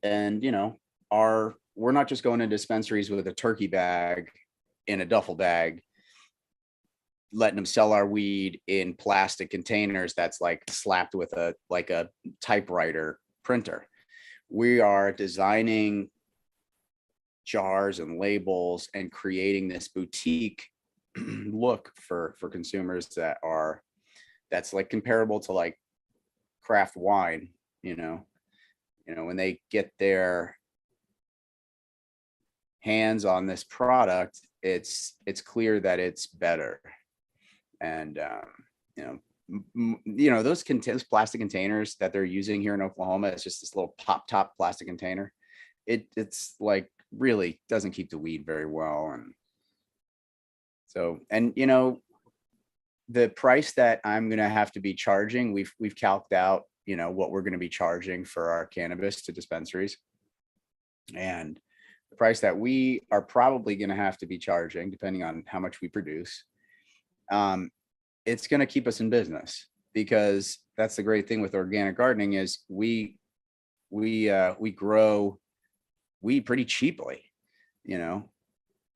we're not just going to dispensaries with a turkey bag in a duffel bag, letting them sell our weed in plastic containers that's like slapped with a typewriter printer. We are designing jars and labels and creating this boutique look for consumers that's like comparable to like craft wine. When they get their hands on this product, it's clear that it's better. And those plastic containers that they're using here in Oklahoma, it's just this little pop top plastic container. It's like really doesn't keep the weed very well. And so, the price that I'm going to have to be charging, we've calced out, what we're going to be charging for our cannabis to dispensaries. And the price that we are probably going to have to be charging, depending on how much we produce, it's going to keep us in business, because that's the great thing with organic gardening is we grow weed pretty cheaply.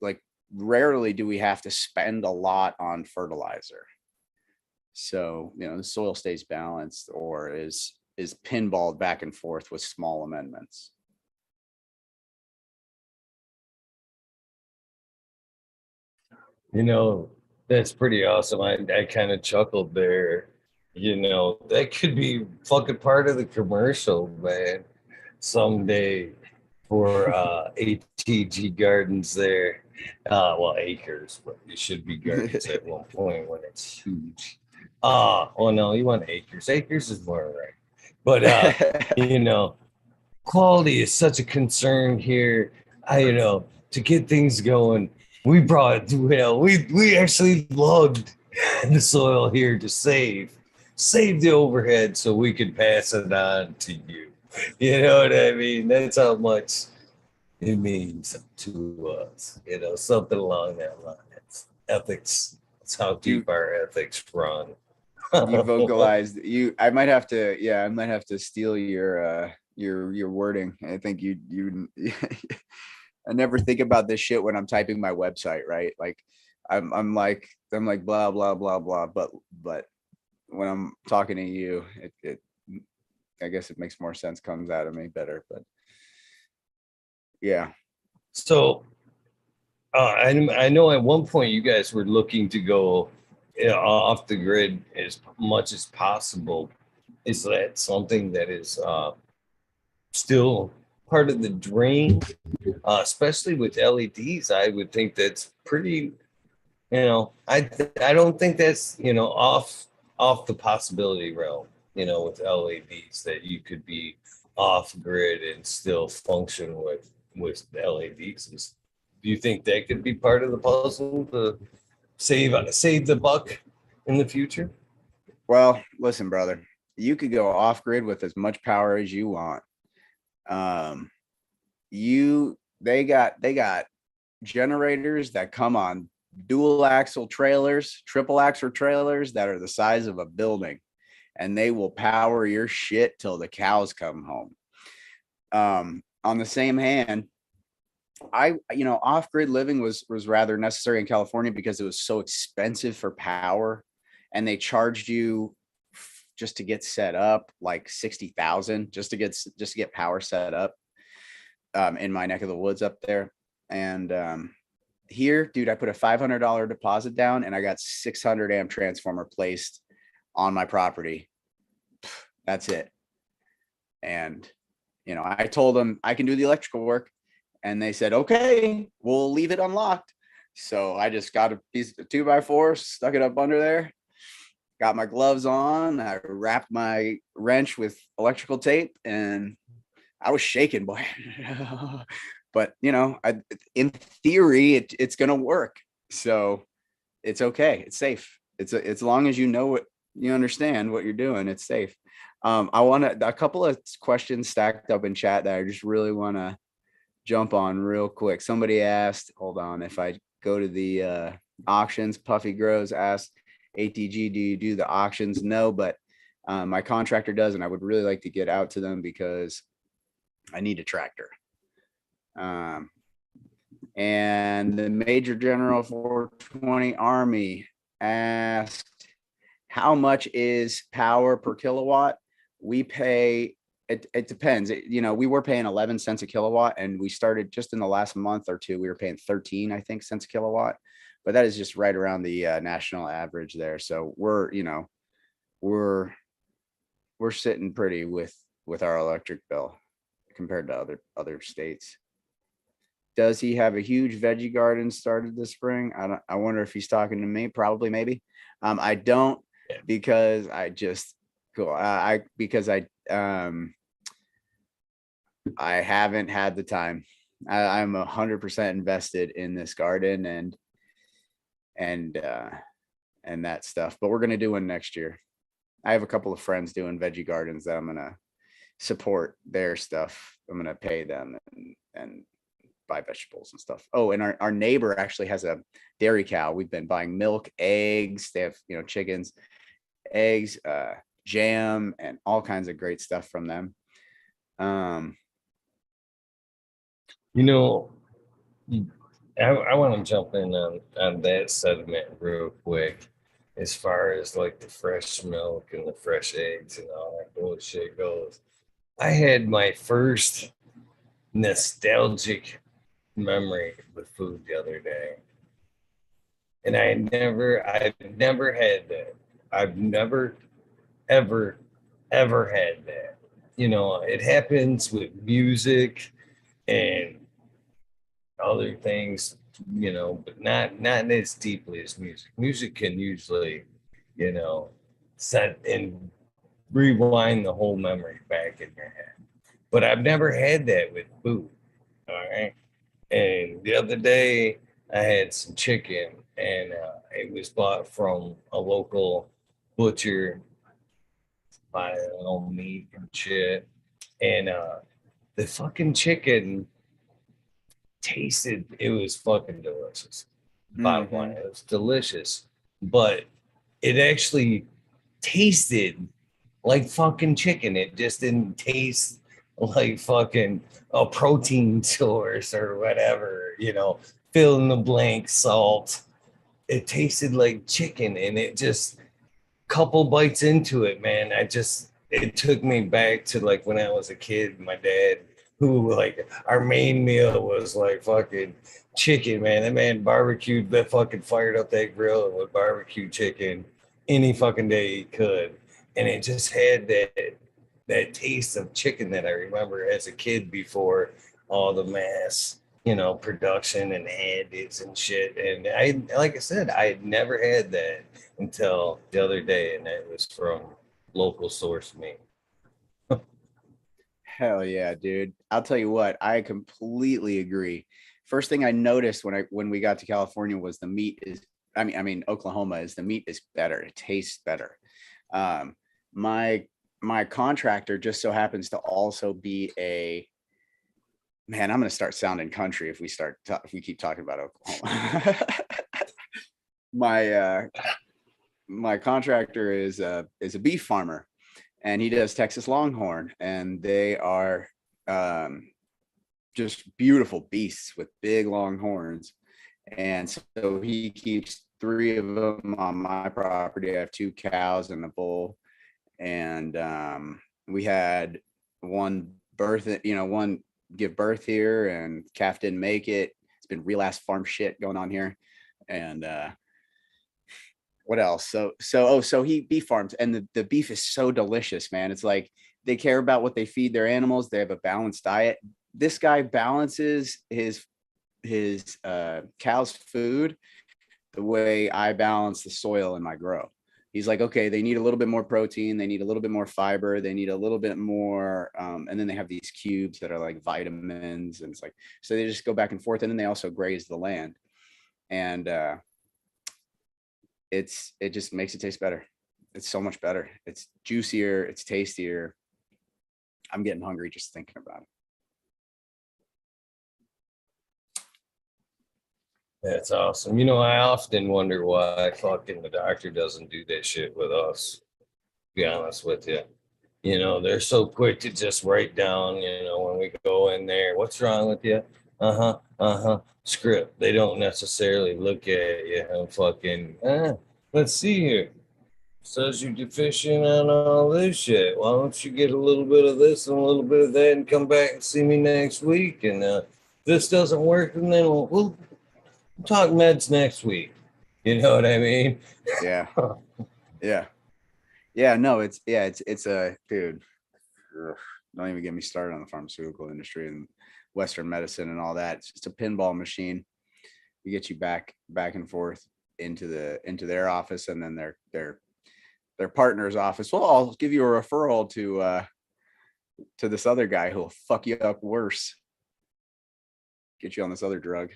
Like rarely do we have to spend a lot on fertilizer. So, the soil stays balanced or is pinballed back and forth with small amendments. That's pretty awesome. I kind of chuckled there. That could be fucking part of the commercial, man, someday for ATG Gardens there. Acres, but it should be gardens at one point when it's huge. No, you want acres. Acres is more right. But quality is such a concern here. To get things going, we actually lugged the soil here to save the overhead so we could pass it on to you. You know what I mean? That's how much it means to us. Something along that line. It's ethics. It's how deep our ethics run. You vocalized I might have to steal your wording. I think you I never think about this shit when I'm typing my website, right? Like I'm like blah blah blah blah, but when I'm talking to you, it I guess it makes more sense, comes out of me better. But yeah. So I know at one point you guys were looking to go off the grid as much as possible. Is that something that is still part of the dream, especially with LEDs? I would think that's pretty. I don't think that's off the possibility realm. With LEDs that you could be off grid and still function with LEDs. Do you think that could be part of the puzzle to save the buck in the future? Well, listen, brother, you could go off grid with as much power as you want. They got generators that come on dual axle trailers, triple axle trailers that are the size of a building, and they will power your shit till the cows come home. On the same hand, off-grid living was rather necessary in California because it was so expensive for power, and they charged you just to get set up like 60,000 just to get power set up in my neck of the woods up there. And here, dude, I put a $500 deposit down and I got 600 amp transformer placed on my property. That's it. And, you know, I told them I can do the electrical work, and they said, okay, we'll leave it unlocked. So I just got a piece of 2x4, stuck it up under there, got my gloves on. I wrapped my wrench with electrical tape, and I was shaking, boy. But, you know, in theory, it's going to work. So it's okay. It's safe. It's as long as you know what you understand what you're doing, it's safe. I want a couple of questions stacked up in chat that I just really want to jump on real quick. Somebody asked, hold on, if I go to the auctions, Puffy Grows asked, ATG, do you do the auctions? No, but my contractor does, and I would really like to get out to them because I need a tractor. And the Major General 420 Army asked, how much is power per kilowatt? We pay, it depends. You know, we were paying 11 cents a kilowatt, and we started just in the last month or two, we were paying 13, I think, cents a kilowatt. But that is just right around the national average there. So we're, you know, we're sitting pretty with our electric bill compared to other states. Does he have a huge veggie garden started this spring? I wonder if he's talking to me. Probably, maybe. I don't, because I just cool. I haven't had the time. I'm 100% invested in this garden and that stuff. But we're gonna do one next year. I have a couple of friends doing veggie gardens that I'm gonna support their stuff. I'm gonna pay them and buy vegetables and stuff. Oh, and our neighbor actually has a dairy cow. We've been buying milk, eggs. They have, you know, chickens, eggs, jam, and all kinds of great stuff from them. You know, I want to jump in on that sentiment real quick, as far as like the fresh milk and the fresh eggs and all that bullshit goes. I had my first nostalgic memory with food the other day, and I've never had that. I've never ever had that. You know, it happens with music and other things, you know, but not as deeply as music. Music can usually, you know, set and rewind the whole memory back in your head. But I've never had that with food. All right. And the other day I had some chicken, and it was bought from a local butcher, buy their own meat and shit. And the fucking chicken tasted, it was fucking delicious. Bottom line, it was delicious, but it actually tasted like fucking chicken. It just didn't taste like fucking a protein source or whatever, you know, fill in the blank salt. It tasted like chicken, and it just, couple bites into it, man, it took me back to like when I was a kid. My dad, who, like, our main meal was like fucking chicken, man. That man barbecued, that fucking fired up that grill with barbecue chicken any fucking day he could. And it just had that taste of chicken that I remember as a kid before all the mass, you know, production and additives and shit. And like I said, I had never had that until the other day, and it was from local source meat. Hell yeah, dude. I'll tell you what, I completely agree. First thing I noticed when we got to California was the meat is, I mean Oklahoma, is the meat is better. It tastes better. My contractor just so happens to also be a, man, I'm going to start sounding country if we keep talking about Oklahoma. My contractor is a beef farmer, and he does Texas Longhorn, and they are just beautiful beasts with big long horns. And so he keeps 3 of them on my property. I have 2 cows and a bull, and we had one give birth here, and calf didn't make it. It's been real ass farm shit going on here. And what else? So he beef farms, and the beef is so delicious, man. It's like they care about what they feed their animals. They have a balanced diet. This guy balances his cow's food the way I balance the soil in my grow. He's like, okay, they need a little bit more protein, they need a little bit more fiber, they need a little bit more, and then they have these cubes that are like vitamins, and it's like, so they just go back and forth, and then they also graze the land, and it just makes it taste better. It's so much better. It's juicier, it's tastier. I'm getting hungry just thinking about it. That's awesome. You know, I often wonder why fucking the doctor doesn't do that shit with us, to be honest with you. You know, they're so quick to just write down, you know, when we go in there, what's wrong with you? Script. They don't necessarily look at you and fucking, let's see here. Says you're deficient on all this shit. Why don't you get a little bit of this and a little bit of that and come back and see me next week? And this doesn't work, and then we'll talk meds next week. You know what I mean? Yeah. Yeah. No, it's a dude. Don't even get me started on the pharmaceutical industry and Western medicine and all that. It's just a pinball machine. You get you back and forth into their office, and then their partner's office. Well, I'll give you a referral to this other guy who'll fuck you up worse. Get you on this other drug.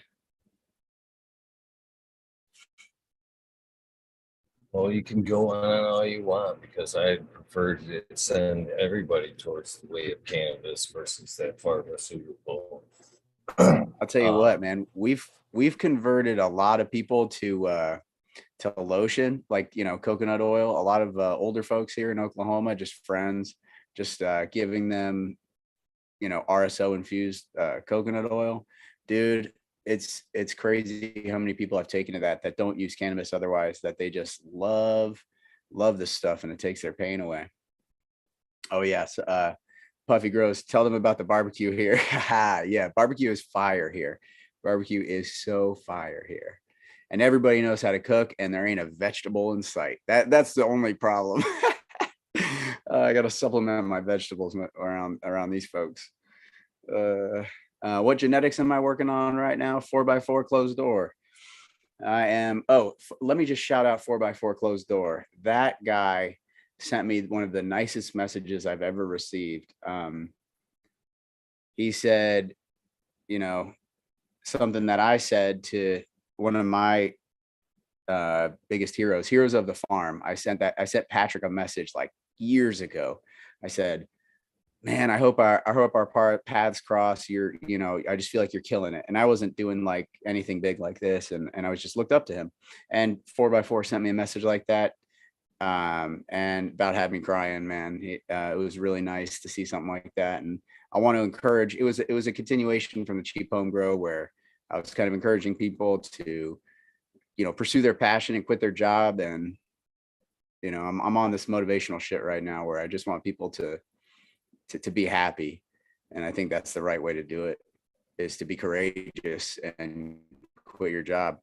Well, you can go on all you want, because I prefer to send everybody towards the way of cannabis versus that pharmaceutical. I'll tell you what, man, we've converted a lot of people to lotion, like, you know, coconut oil. A lot of older folks here in Oklahoma, just friends, just giving them, you know, RSO infused coconut oil. Dude, it's crazy how many people I've taken to that don't use cannabis otherwise, that they just love this stuff, and it takes their pain away. Oh yes. Puffy Gross, tell them about the barbecue here. Yeah, barbecue is fire here. Barbecue is so fire here. And everybody knows how to cook, and there ain't a vegetable in sight. That's the only problem. I got to supplement my vegetables around these folks. What genetics am I working on right now? 4x4 closed door. I am. Oh, let me just shout out 4x4 closed door. That guy sent me one of the nicest messages I've ever received. He said, you know, something that I said to one of my biggest heroes of the farm. I sent Patrick a message like years ago. I said, man, I hope our paths cross. I just feel like you're killing it. And I wasn't doing like anything big like this. And I was just looked up to him. And 4x4 sent me a message like that. And about had me crying, man. It was really nice to see something like that. And I want to encourage, it was a continuation from the Cheap Home Grow, where I was kind of encouraging people to, you know, pursue their passion and quit their job. And, you know, I'm on this motivational shit right now where I just want people to be happy. And I think that's the right way to do it, is to be courageous and quit your job.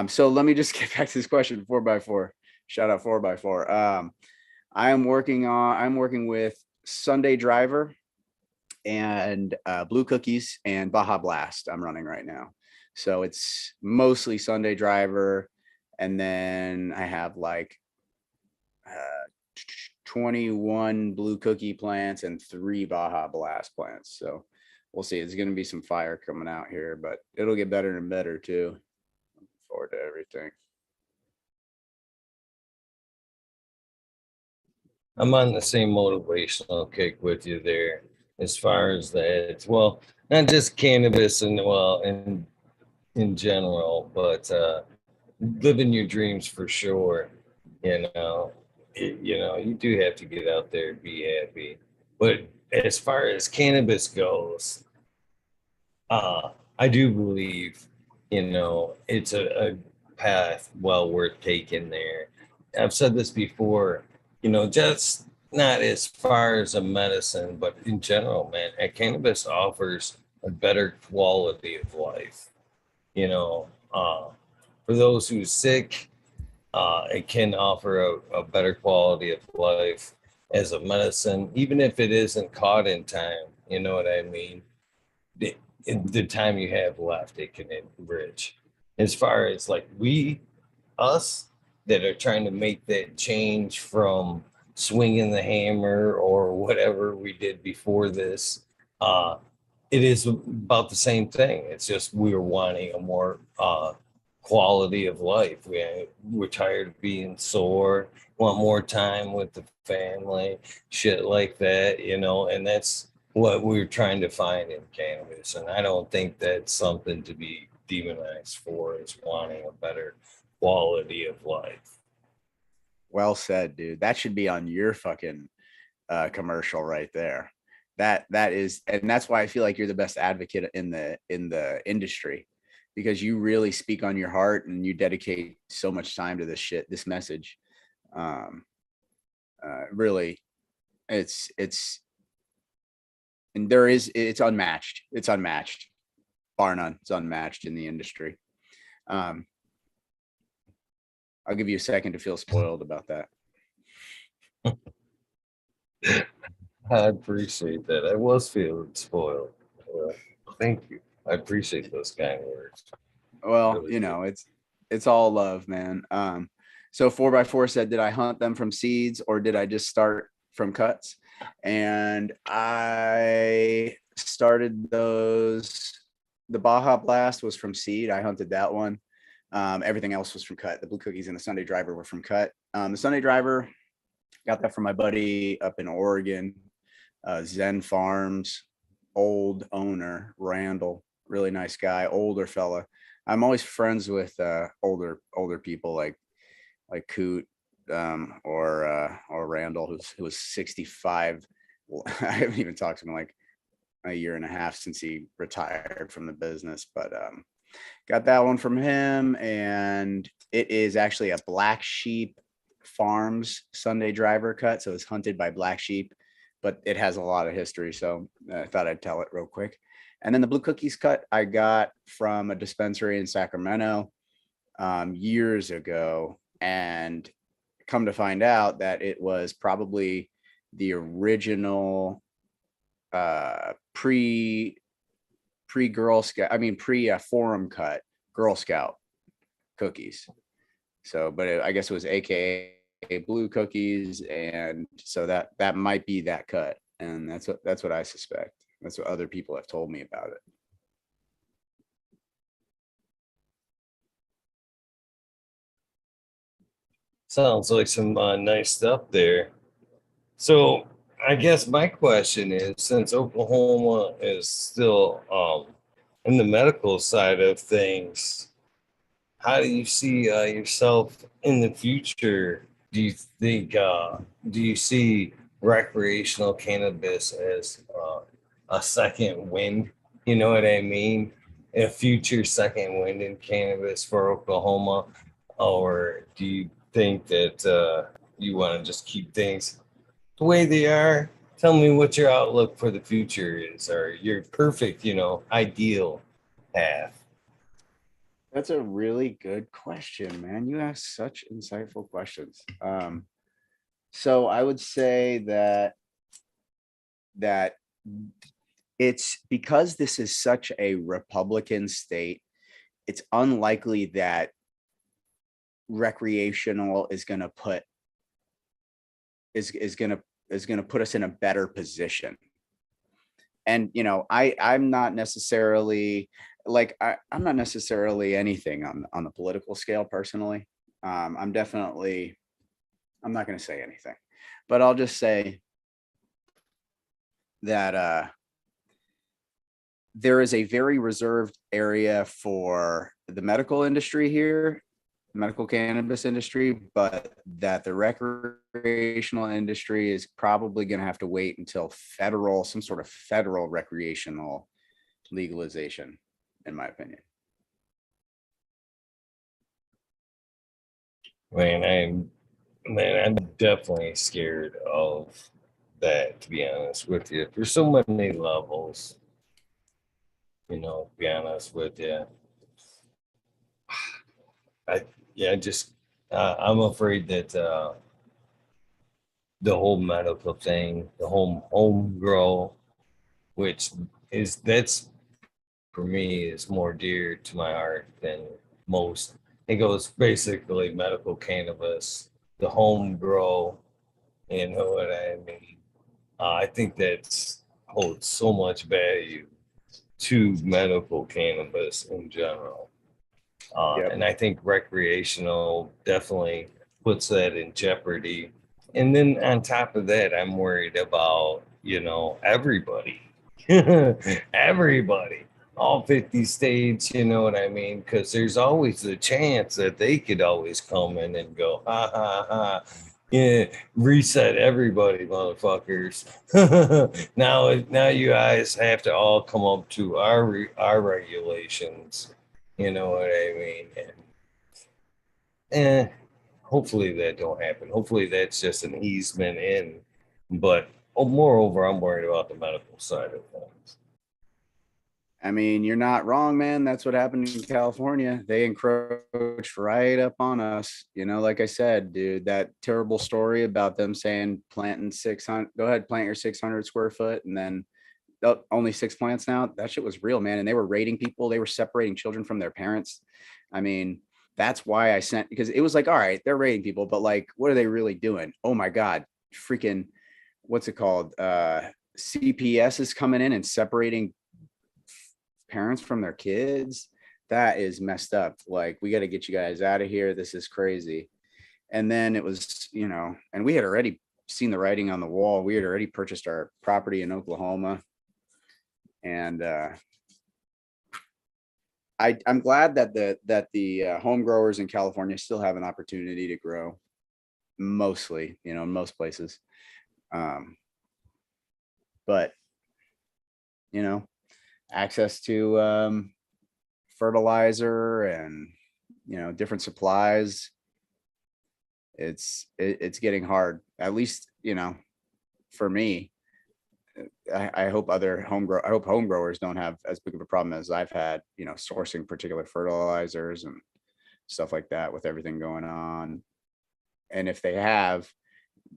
So let me just get back to this question. 4x4, shout out 4x4. I'm working with Sunday Driver and Blue Cookies and Baja Blast. I'm running right now. So it's mostly Sunday Driver. And then I have like 21 Blue Cookie plants and 3 Baja Blast plants. So we'll see. It's going to be some fire coming out here, but it'll get better and better too. Looking forward to everything. I'm on the same motivational kick with you there, as far as that. Well, not just cannabis and in general, but living your dreams for sure. You do have to get out there and be happy. But as far as cannabis goes, I do believe, it's a path well worth taking there. I've said this before, just not as far as a medicine, but in general, man, cannabis offers a better quality of life. For those who's sick, it can offer a better quality of life. as a medicine, even if it isn't caught in time, you know what I mean? The time you have left, it can enrich. As far as like us that are trying to make that change from swinging the hammer or whatever we did before this, it is about the same thing. It's just we were wanting a more quality of life. We're tired of being sore, want more time with the family, shit like that, you know, and that's what we're trying to find in cannabis. And I don't think that's something to be demonized for, is wanting a better quality of life. Well said, dude. That should be on your fucking commercial right there. That is, and that's why I feel like you're the best advocate in the industry, because you really speak on your heart and you dedicate so much time to this message. Really, it's and it's unmatched. It's unmatched, bar none. It's unmatched in the industry. I'll give you a second to feel spoiled about that. I appreciate that. I was feeling spoiled. Thank you. I appreciate those kind words. Well, really, you know, it's all love, man. So 4x4 said, did I hunt them from seeds or did I just start from cuts? And I started those. The Baja Blast was from seed. I hunted that one. Everything else was from cut. The Blue Cookies and the Sunday Driver were from cut. The Sunday Driver, got that from my buddy up in Oregon, Zen Farms, old owner, Randall, really nice guy, older fella. I'm always friends with older people like Coot or Randall, who was 65. Well, I haven't even talked to him in like a year and a half since he retired from the business, but got that one from him. And it is actually a Black Sheep Farms Sunday Driver cut, so it's hunted by black sheep, but it has a lot of history, so I thought I'd tell it real quick. And then the Blue Cookies cut I got from a dispensary in Sacramento years ago, and come to find out that it was probably the original pre Girl Scout, pre Forum cut Girl Scout cookies. So, but I guess it was AKA Blue Cookies, and so that might be that cut, and that's what I suspect. That's what other people have told me about it. Sounds like some nice stuff there. So I guess my question is, since Oklahoma is still in the medical side of things, how do you see yourself in the future? Do you think, do you see recreational cannabis as a second wind? You know what I mean? A future second wind in cannabis for Oklahoma? Or do you think that you want to just keep things the way they are? Tell me what your outlook for the future is, or your perfect, ideal path. That's a really good question, man. You ask such insightful questions. So I would say that it's because this is such a Republican state, it's unlikely that recreational is going to put us in a better position. And I'm not necessarily I'm not necessarily anything on the political scale personally. I'm not going to say anything, but I'll just say that there is a very reserved area for the medical industry here, medical cannabis industry, but that the recreational industry is probably going to have to wait until some sort of federal recreational legalization, in my opinion. Man, I'm definitely scared of that, to be honest with you. There's so many levels, to be honest with you. I'm afraid that the whole medical thing, the home grow, which is that's for me is more dear to my heart than most. It goes basically medical cannabis, the home grow, you know what I mean? I think that's holds so much value to medical cannabis in general. Yep. And I think recreational definitely puts that in jeopardy. And then on top of that, I'm worried about, everybody, everybody, all 50 states, you know what I mean? Because there's always the chance that they could always come in and go, ha ha ha. Yeah, reset everybody, motherfuckers. now you guys have to all come up to our regulations. You know what I mean? And hopefully that don't happen. Hopefully that's just an easement in. But moreover, I'm worried about the medical side of things. I mean, you're not wrong, man. That's what happened in California. They encroached right up on us. Like I said, dude, that terrible story about them saying planting 600, go ahead, plant your 600 square foot, and then only 6 plants now. That shit was real, man. And they were raiding people. They were separating children from their parents. I mean, that's why I sent, because it was like, all right, they're raiding people, but like, what are they really doing? Oh my God, freaking, what's it called? CPS is coming in and separating parents from their kids. That is messed up. Like, we got to get you guys out of here. This is crazy. And then it was, and we had already seen the writing on the wall. We had already purchased our property in Oklahoma. And I'm glad that the home growers in California still have an opportunity to grow, mostly, in most places. But access to fertilizer and different supplies, it's getting hard, at least for me. I hope home growers don't have as big of a problem as I've had, sourcing particular fertilizers and stuff like that with everything going on. And if they have,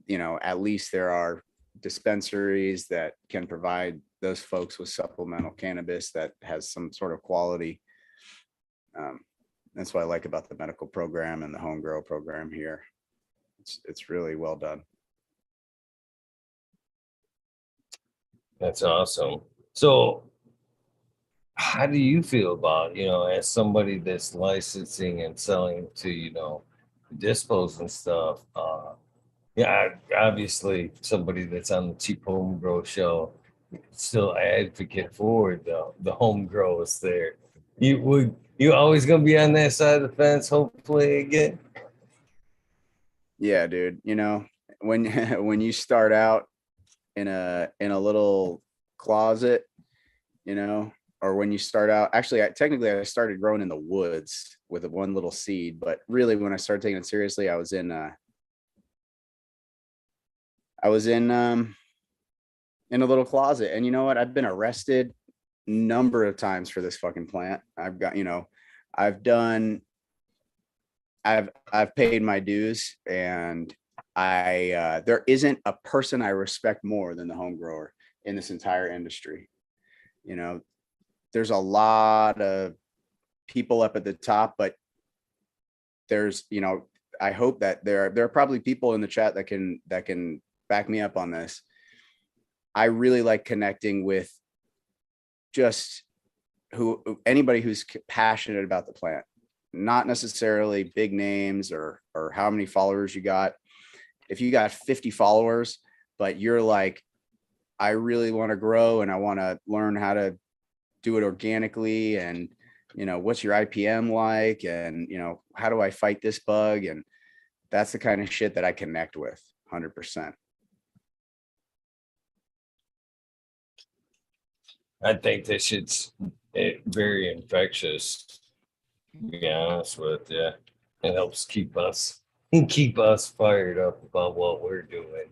at least there are dispensaries that can provide those folks with supplemental cannabis that has some sort of quality. That's what I like about the medical program and the home grow program here. It's really well done. That's awesome. So how do you feel about, as somebody that's licensing and selling to, dispos and stuff? Yeah, obviously somebody that's on the Cheap Home Grow show, still advocate for the home grows there. You always gonna be on that side of the fence, hopefully again. Yeah, dude. When when you start out in a little closet, or when you start out, actually, I started growing in the woods with one little seed, but really when I started taking it seriously, I was in a little closet. And you know what? I've been arrested a number of times for this fucking plant. I've got, I've paid my dues, and there isn't a person I respect more than the home grower in this entire industry. There's a lot of people up at the top, but there's, I hope that there are probably people in the chat that can back me up on this. I really like connecting with just anybody who's passionate about the plant, not necessarily big names or how many followers you got. If you got 50 followers, but you're like, I really want to grow and I want to learn how to do it organically, and what's your IPM like, and how do I fight this bug, and that's the kind of shit that I connect with 100%. I think this shit's very infectious, to be honest with you. It helps keep us fired up about what we're doing.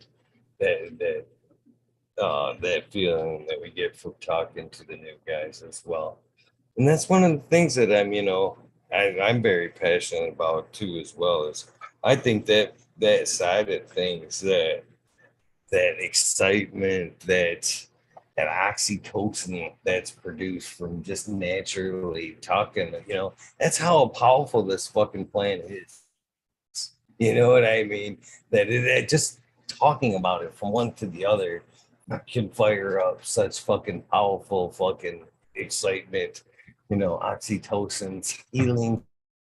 That feeling that we get from talking to the new guys as well. And that's one of the things that I'm very passionate about too, as well. Is I think that side of things, that that excitement, that oxytocin that's produced from just naturally talking, that's how powerful this fucking plant is. You know what I mean? That just talking about it from one to the other can fire up such fucking powerful fucking excitement, oxytocin's healing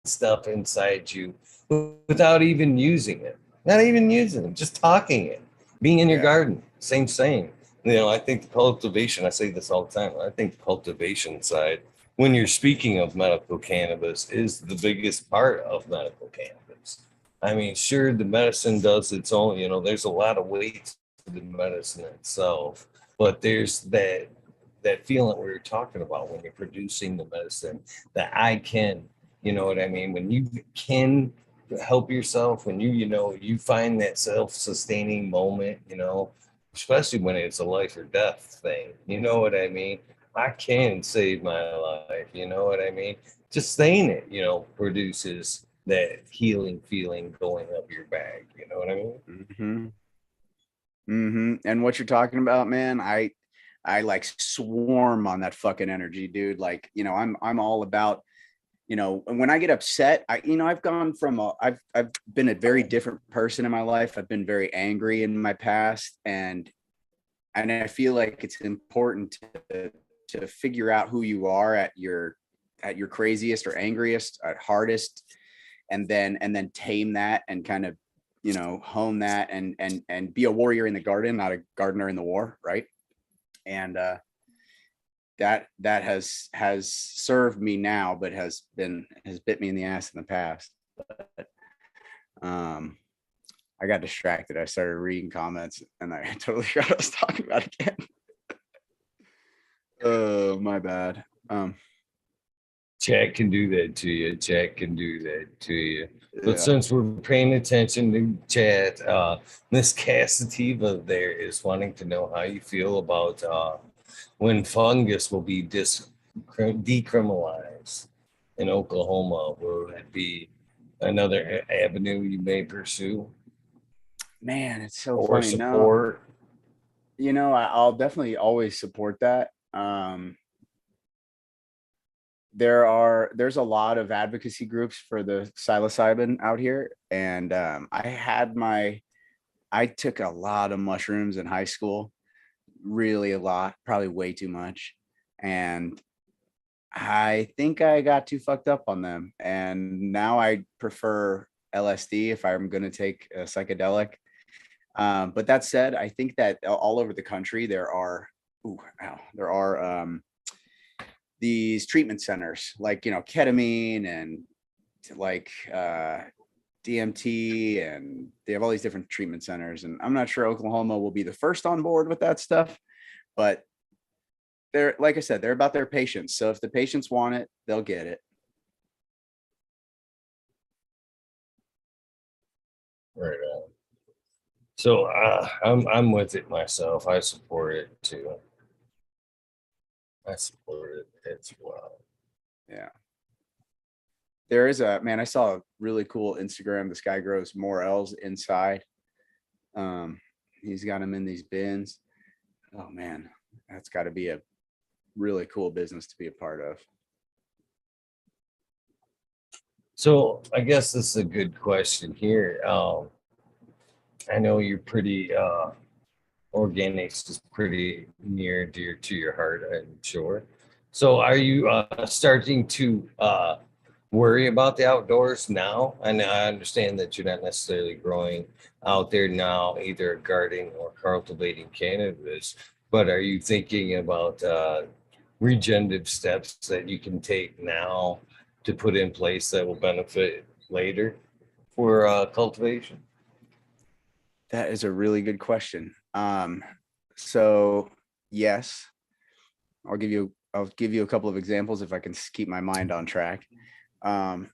stuff inside you without even using it. Not even using it, just talking it. Being in your Yeah. garden, same. I think the cultivation, I say this all the time, I think the cultivation side, when you're speaking of medical cannabis, is the biggest part of medical cannabis. I mean, sure, the medicine does its own, there's a lot of weight to the medicine itself, but there's that feeling we were talking about when you're producing the medicine that I can, you know what I mean? When you can help yourself, when you find that self-sustaining moment, especially when it's a life or death thing, you know what I mean? I can save my life, you know what I mean? Just saying it, produces that healing feeling going up your back, you know what I mean? Mm-hmm. Mm-hmm. And what you're talking about, man, I like swarm on that fucking energy, dude. Like, I'm all about, when I get upset, I've gone from I've been a very different person in my life. I've been very angry in my past, and I feel like it's important to figure out who you are at your craziest or angriest, at hardest, and then tame that and kind of hone that and be a warrior in the garden, not a gardener in the war, right? And that has served me now, but has bit me in the ass in the past. But I got distracted. I started reading comments and I totally forgot what I was talking about again. Oh, my bad. Chat can do that to you. Chat can do that to you. But Yeah. since we're paying attention to chat, Miss Cassativa there is wanting to know how you feel about when fungus will be decriminalized in Oklahoma. Will it be another avenue you may pursue Man, it's so or funny. No, support? I'll definitely always support that. There's a lot of advocacy groups for the psilocybin out here, and I took a lot of mushrooms in high school, really a lot, probably way too much, and I think I got too fucked up on them, and now I prefer LSD if I'm going to take a psychedelic. But that said, I think that all over the country there are these treatment centers like ketamine and like DMT, and they have all these different treatment centers. And I'm not sure Oklahoma will be the first on board with that stuff, but they're, like I said, they're about their patients. So if the patients want it, they'll get it. Right on. So I'm with it myself. I support it too. I support it as well. Yeah. There is I saw a really cool Instagram. This guy grows morels inside. He's got them in these bins. Oh man, that's got to be a really cool business to be a part of. So I guess this is a good question here. I know you're pretty organics is pretty near and dear to your heart, I'm sure. So are you starting to worry about the outdoors now? And I understand that you're not necessarily growing out there now, either gardening or cultivating cannabis, but are you thinking about regenerative steps that you can take now to put in place that will benefit later for cultivation? That is a really good question. So yes, I'll give you a couple of examples if I can keep my mind on track. Um,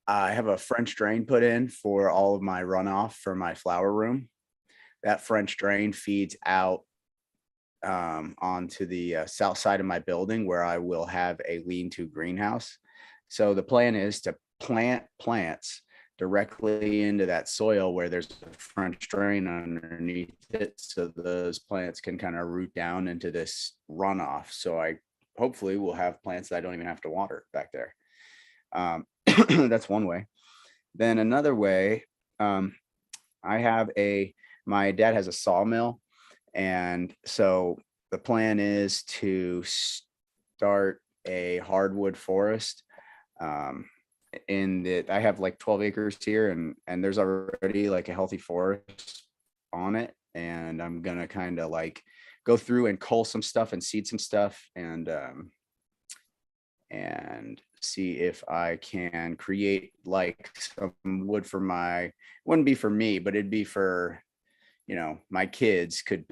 I have a French drain put in for all of my runoff for my flower room. That French drain feeds out onto the south side of my building where I will have a lean-to greenhouse. So the plan is to plant plants directly into that soil where there's a French drain underneath it, so those plants can kind of root down into this runoff. So I hopefully will have plants that I don't even have to water back there. That's one way. Then another way, I have my dad has a sawmill, and so the plan is to start a hardwood forest. In that I have like 12 acres here, and there's already like a healthy forest on it, and I'm gonna kind of like go through and cull some stuff and seed some stuff, and see if I can create like some wood for wouldn't be for me, but it'd be for, my kids could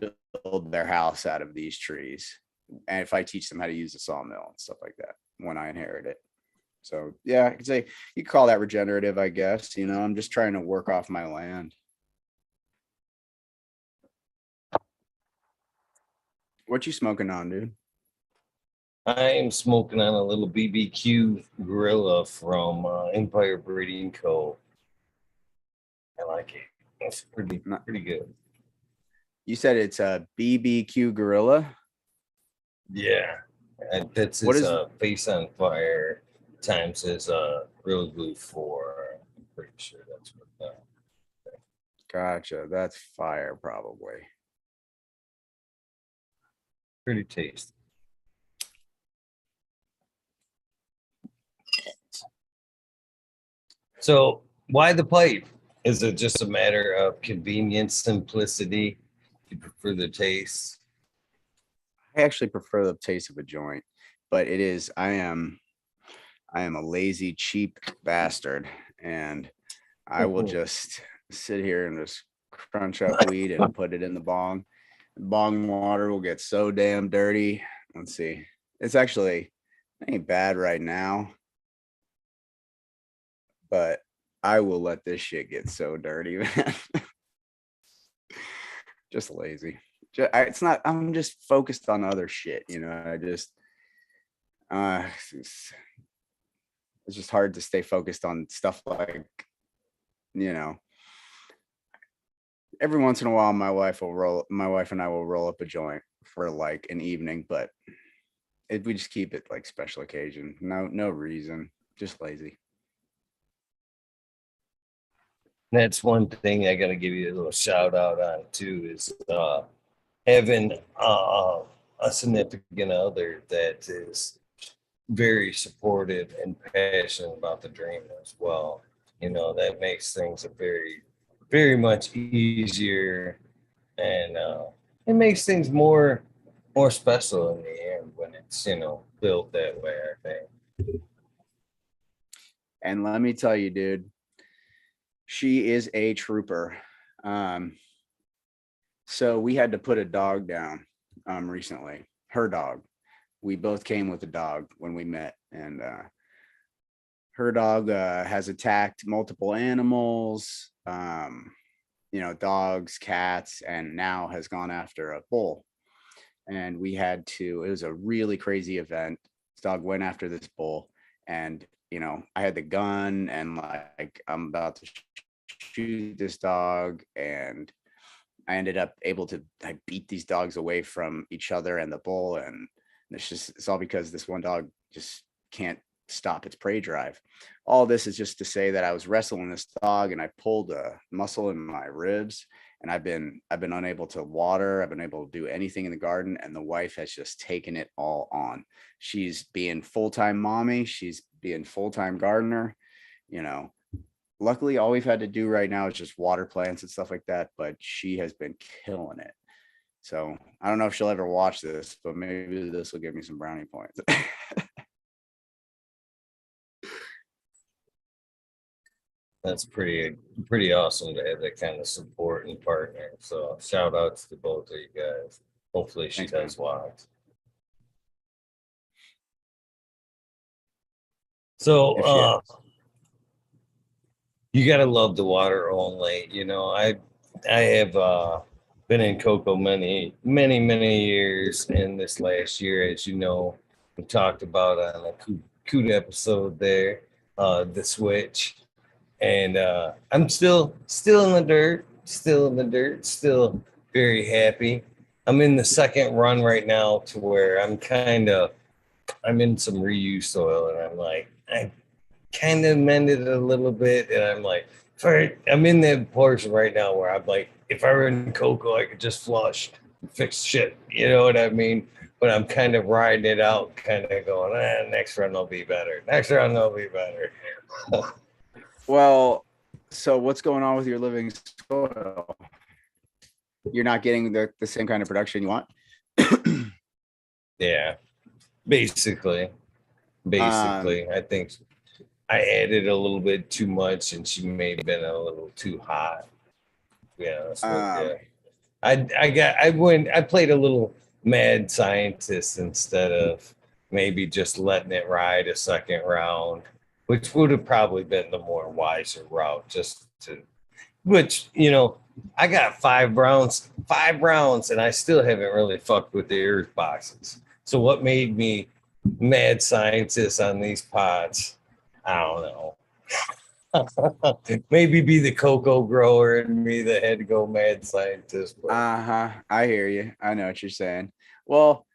build their house out of these trees. And if I teach them how to use a sawmill and stuff like that when I inherit it. So yeah, I could say you could call that regenerative, I guess. I'm just trying to work off my land. What you smoking on, dude? I am smoking on a little BBQ Gorilla from Empire Breeding Co. I like it. It's pretty good. You said it's a BBQ Gorilla? Yeah. That's his Face on Fire times his Real Glue 4. I'm pretty sure that's what that. Gotcha. That's fire, probably. Pretty tasty. So why the pipe? Is it just a matter of convenience, simplicity? You prefer the taste? I actually prefer the taste of a joint, but I am a lazy, cheap bastard, and I will just sit here and just crunch up weed and put it in the bong. Bong water will get so damn dirty. Let's see. It ain't bad right now, but I will let this shit get so dirty, man. Just lazy. I'm just focused on other shit, it's just hard to stay focused on stuff like, every once in a while my wife and I will roll up a joint for like an evening, but we just keep it like special occasion. No reason, just lazy. That's one thing I got to give you a little shout out on too, is having a significant other that is very supportive and passionate about the dream as well. That makes things a very, very much easier, and it makes things more special in the end when it's built that way, I think. And let me tell you, dude, she is a trooper. So we had to put a dog down recently. Her dog. We both came with a dog when we met, and her dog has attacked multiple animals, dogs, cats, and now has gone after a bull. And it was a really crazy event. This dog went after this bull, and I had the gun, and like I'm about to shoot this dog, and I ended up able to beat these dogs away from each other and the bull, and it's all because this one dog just can't stop its prey drive. All this is just to say that I was wrestling this dog, and I pulled a muscle in my ribs, and I've been unable to water. I've been able to do anything in the garden, and the wife has just taken it all on. She's being full-time mommy. She's being full-time gardener. Luckily, all we've had to do right now is just water plants and stuff like that, but she has been killing it. So I don't know if she'll ever watch this, but maybe this will give me some brownie points. That's pretty awesome to have that kind of support and partner. So shout outs to both of you guys. Hopefully she does watch. So you gotta love the water only. I have been in cocoa many years, and this last year, as you know, we talked about on a cool episode there, the switch. And I'm still in the dirt, still very happy. I'm in the second run right now to where I'm in some reuse soil, and I'm like, I kind of mended it a little bit, and I'm like, I'm in that portion right now where I'm like, if I were in cocoa, I could just flush, fix shit. You know what I mean? But I'm kind of riding it out, kind of going, next run will be better. Next run will be better. Well, so what's going on with your living soil? You're not getting the same kind of production you want? Yeah, basically, I think I added a little bit too much, and she may have been a little too hot. Yeah, um, I played a little mad scientist instead of maybe just letting it ride a second round, which would have probably been the more wiser route. Which I got 5 rounds, and I still haven't really fucked with the earth boxes. So what made me mad scientist on these pods? I don't know. Maybe be the cocoa grower and me the head go mad scientist. I hear you. I know what you're saying. Well,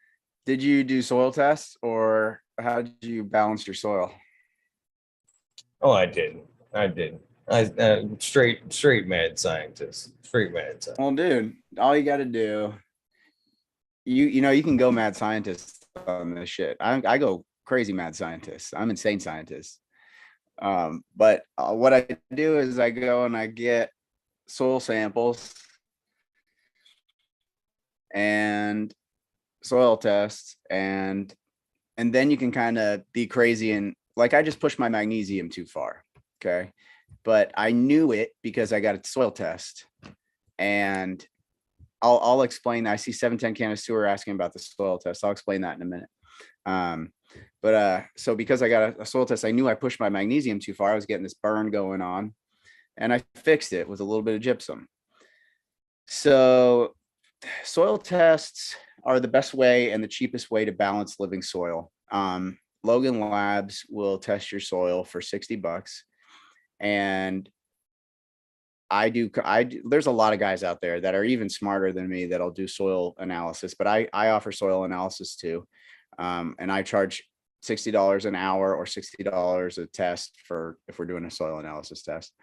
did you do soil tests, or how did you balance your soil? Oh, I didn't. I straight mad scientist. Straight mad scientist. Well, dude, all you got to do, you can go mad scientist on this shit. I go crazy mad scientist. I'm insane scientist. But what I do is I go and I get soil samples and soil tests, and then you can kind of be crazy, and like I just pushed my magnesium too far. Okay. But I knew it because I got a soil test, and I'll explain. I see 710 Canvas 2 are asking about the soil test. I'll explain that in a minute. So because I got a soil test, I knew I pushed my magnesium too far. I was getting this burn going on, and I fixed it with a little bit of gypsum. So soil tests are the best way and the cheapest way to balance living soil. Logan Labs will test your soil for $60, and there's a lot of guys out there that are even smarter than me that'll do soil analysis, but I offer soil analysis too. And I charge $60 an hour or $60 a test for if we're doing a soil analysis test.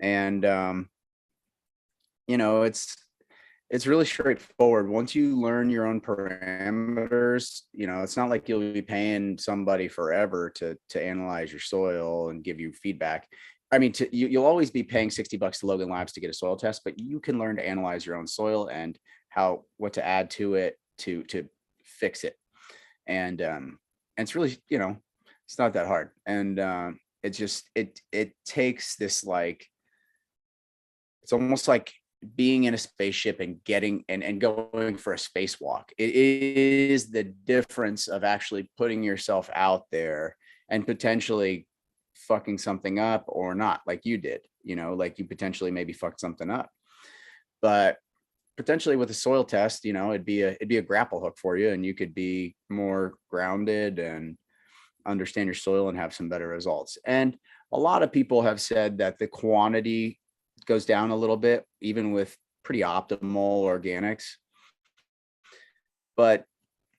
And it's really straightforward. Once you learn your own parameters, it's not like you'll be paying somebody forever to analyze your soil and give you feedback. I mean, you'll always be paying $60 to Logan Labs to get a soil test, but you can learn to analyze your own soil and what to add to it to fix it. And it's really, it's not that hard. And it takes this, like, it's almost like being in a spaceship and getting and going for a spacewalk. It is the difference of actually putting yourself out there and potentially fucking something up or not, like you did, like you potentially maybe fucked something up. But potentially with a soil test, it'd be a grapple hook for you, and you could be more grounded and understand your soil and have some better results. And a lot of people have said that the quantity goes down a little bit, even with pretty optimal organics. But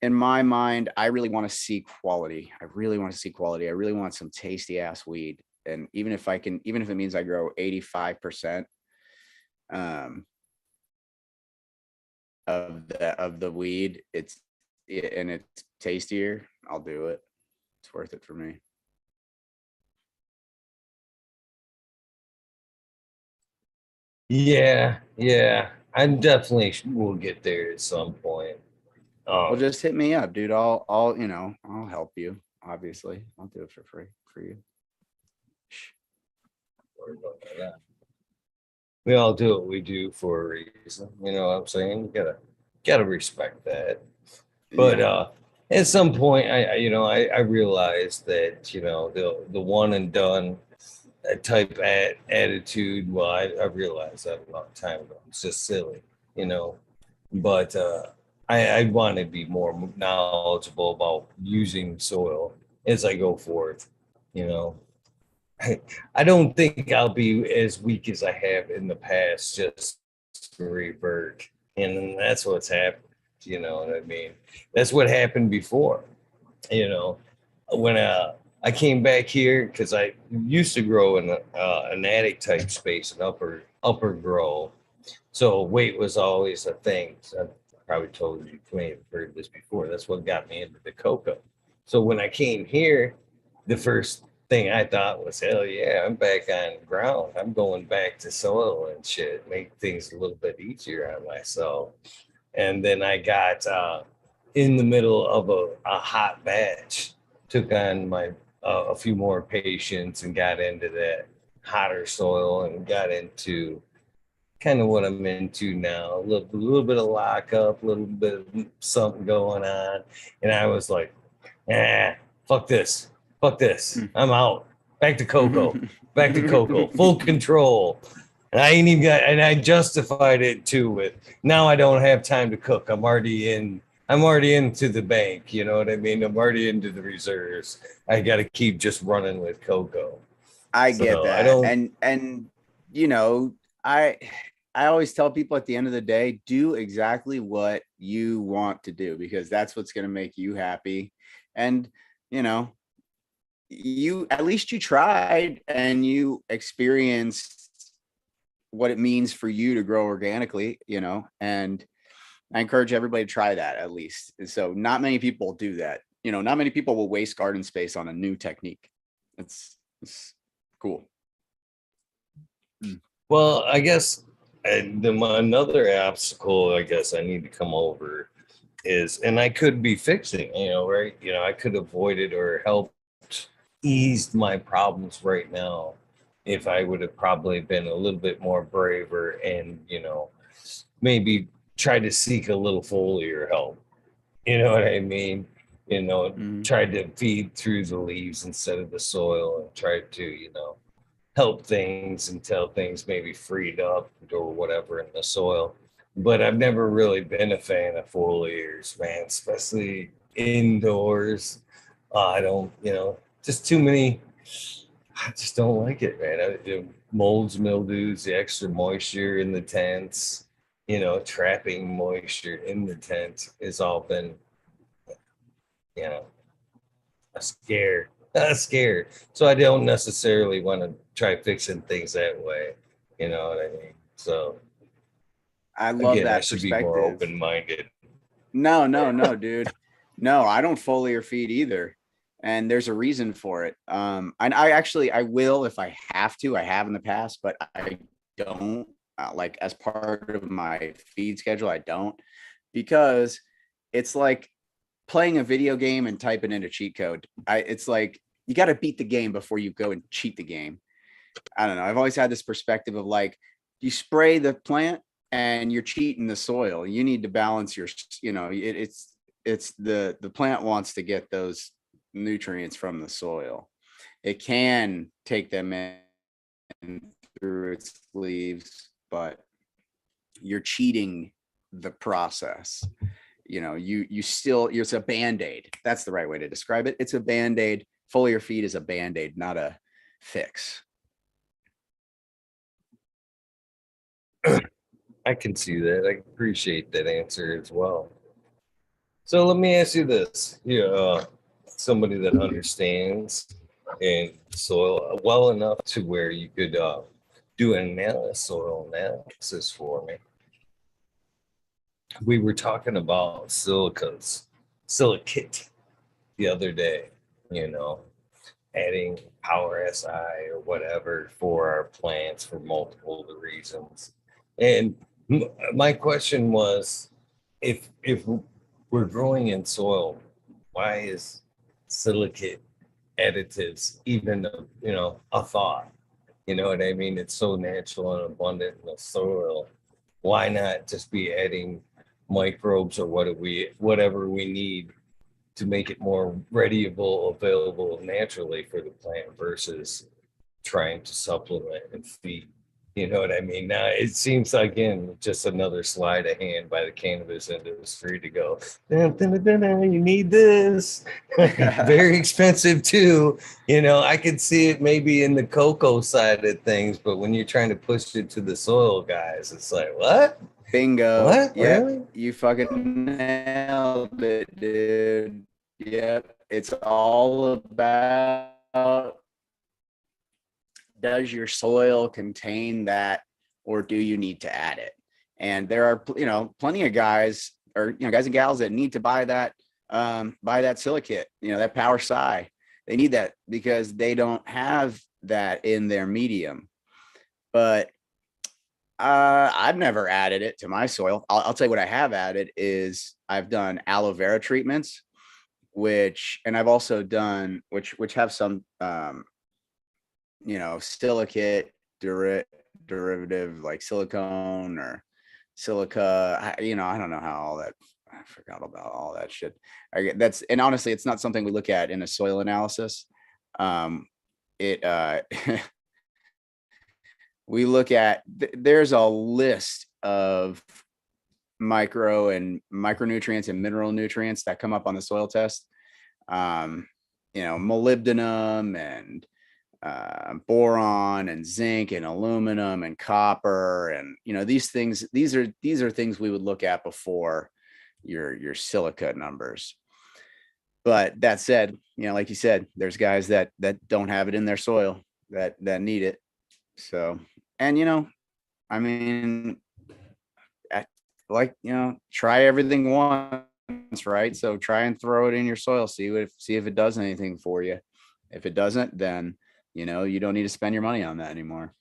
in my mind, I really want to see quality. I really want some tasty ass weed. And even if it means I grow 85% of the weed, it's tastier, I'll do it. It's worth it for me. Yeah. I definitely will get there at some point. Well, just hit me up, dude. I'll help you. Obviously, I'll do it for free for you. We all do what we do for a reason. You know what I'm saying? You gotta respect that. But at some point, I realized that the one and done type attitude. Well, I realized that a long time ago. It's just silly, But I want to be more knowledgeable about using soil as I go forth, I don't think I'll be as weak as I have in the past, just to revert. And that's what's happened. You know what I mean? That's what happened before. You know, when I came back here because I used to grow in an attic type space, an upper grow. So weight was always a thing. So I probably told you may have heard this before. That's what got me into the cocoa. So when I came here, the first thing I thought was, hell yeah, I'm back on ground. I'm going back to soil and shit, make things a little bit easier on myself. And then I got in the middle of a hot batch, took on my a few more patients and got into that hotter soil and got into kind of what I'm into now. A little bit of lockup, a little bit of something going on. And I was like, fuck this. Fuck this. I'm out. Back to cocoa. Back to cocoa. Full control. And I ain't even got, and I justified it too with now I don't have time to cook. I'm already into the bank. You know what I mean? I'm already into the reserves. I got to keep just running with cocoa. I get So I that. don't, And you know, I always tell people at the end of the day, do exactly what you want to do because that's what's going to make you happy. And you know, you at least you tried and you experienced what it means for you to grow organically, you know, and I encourage everybody to try that at least. So not many people do that. You know, not many people will waste garden space on a new technique. It's cool. well, I guess another obstacle I guess I need to come over is, and I could be fixing, right? I could avoid it or helped eased my problems right now if I would have probably been a little bit more braver and, maybe try to seek a little foliar help. You know what I mean? Mhm. Tried to feed through the leaves instead of the soil and tried to, help things until things maybe freed up or whatever in the soil. But I've never really been a fan of foliars, man, especially indoors. I don't, just too many. I just don't like it, man. Molds, mildews, the extra moisture in the tents, trapping moisture in the tent has all been, you know, a scare, a scare. So I don't necessarily want to try fixing things that way. You know what I mean? So I love again, I that should be more perspective. open minded. No, dude. No, I don't foliar feed either. And there's a reason for it. And I actually, I will if I have to. I have in the past, but I don't. Like as part of my feed schedule, I don't because it's like playing a video game and typing in a cheat code. It's like you got to beat the game before you go and cheat the game. I don't know. I've always had this perspective of like you spray the plant and you're cheating the soil. You need to balance your, it's the plant wants to get those nutrients from the soil. It can take them in through its leaves, but you're cheating the process. You still, it's a band-aid. That's the right way to describe it. It's a band-aid. Foliar feed is a band-aid, not a fix. I can see that. I appreciate that answer as well. So let me ask you this: somebody that understands and soil well enough to where you could do an soil analysis for me. We were talking about silicate the other day. You know, adding power SI or whatever for our plants for multiple reasons. And my question was, if we're growing in soil, why is silicate additives even a thought? You know what I mean? It's so natural and abundant in the soil. Why not just be adding microbes or whatever we need to make it more readyable, available naturally for the plant versus trying to supplement and feed. You know what I mean? Now it seems again just another sleight of hand by the cannabis industry to go, dun, dun, dun, dun, dun, you need this. Very expensive too. You know, I could see it maybe in the cocoa side of things, but when you're trying to push it to the soil guys, it's like, what? Bingo. What? Yep. Really? You fucking nailed it, dude. Yep. It's all about, does your soil contain that, or do you need to add it? And there are, plenty of guys, or, guys and gals that need to buy that silicate, that power psi. They need that because they don't have that in their medium. But I've never added it to my soil. I'll tell you what I have added is I've done aloe vera treatments, and I've also done, which have some, silicate derivative like silicone or silica. I don't know how all that, I forgot about all that shit. And honestly, it's not something we look at in a soil analysis. It we look at, there's a list of micronutrients and mineral nutrients that come up on the soil test. Molybdenum and boron and zinc and aluminum and copper, and these are things we would look at before your silica numbers. But that said, like you said, there's guys that don't have it in their soil that need it. So, and I mean, try everything once, right? So try and throw it in your soil, see if it does anything for you. If it doesn't, then you don't need to spend your money on that anymore.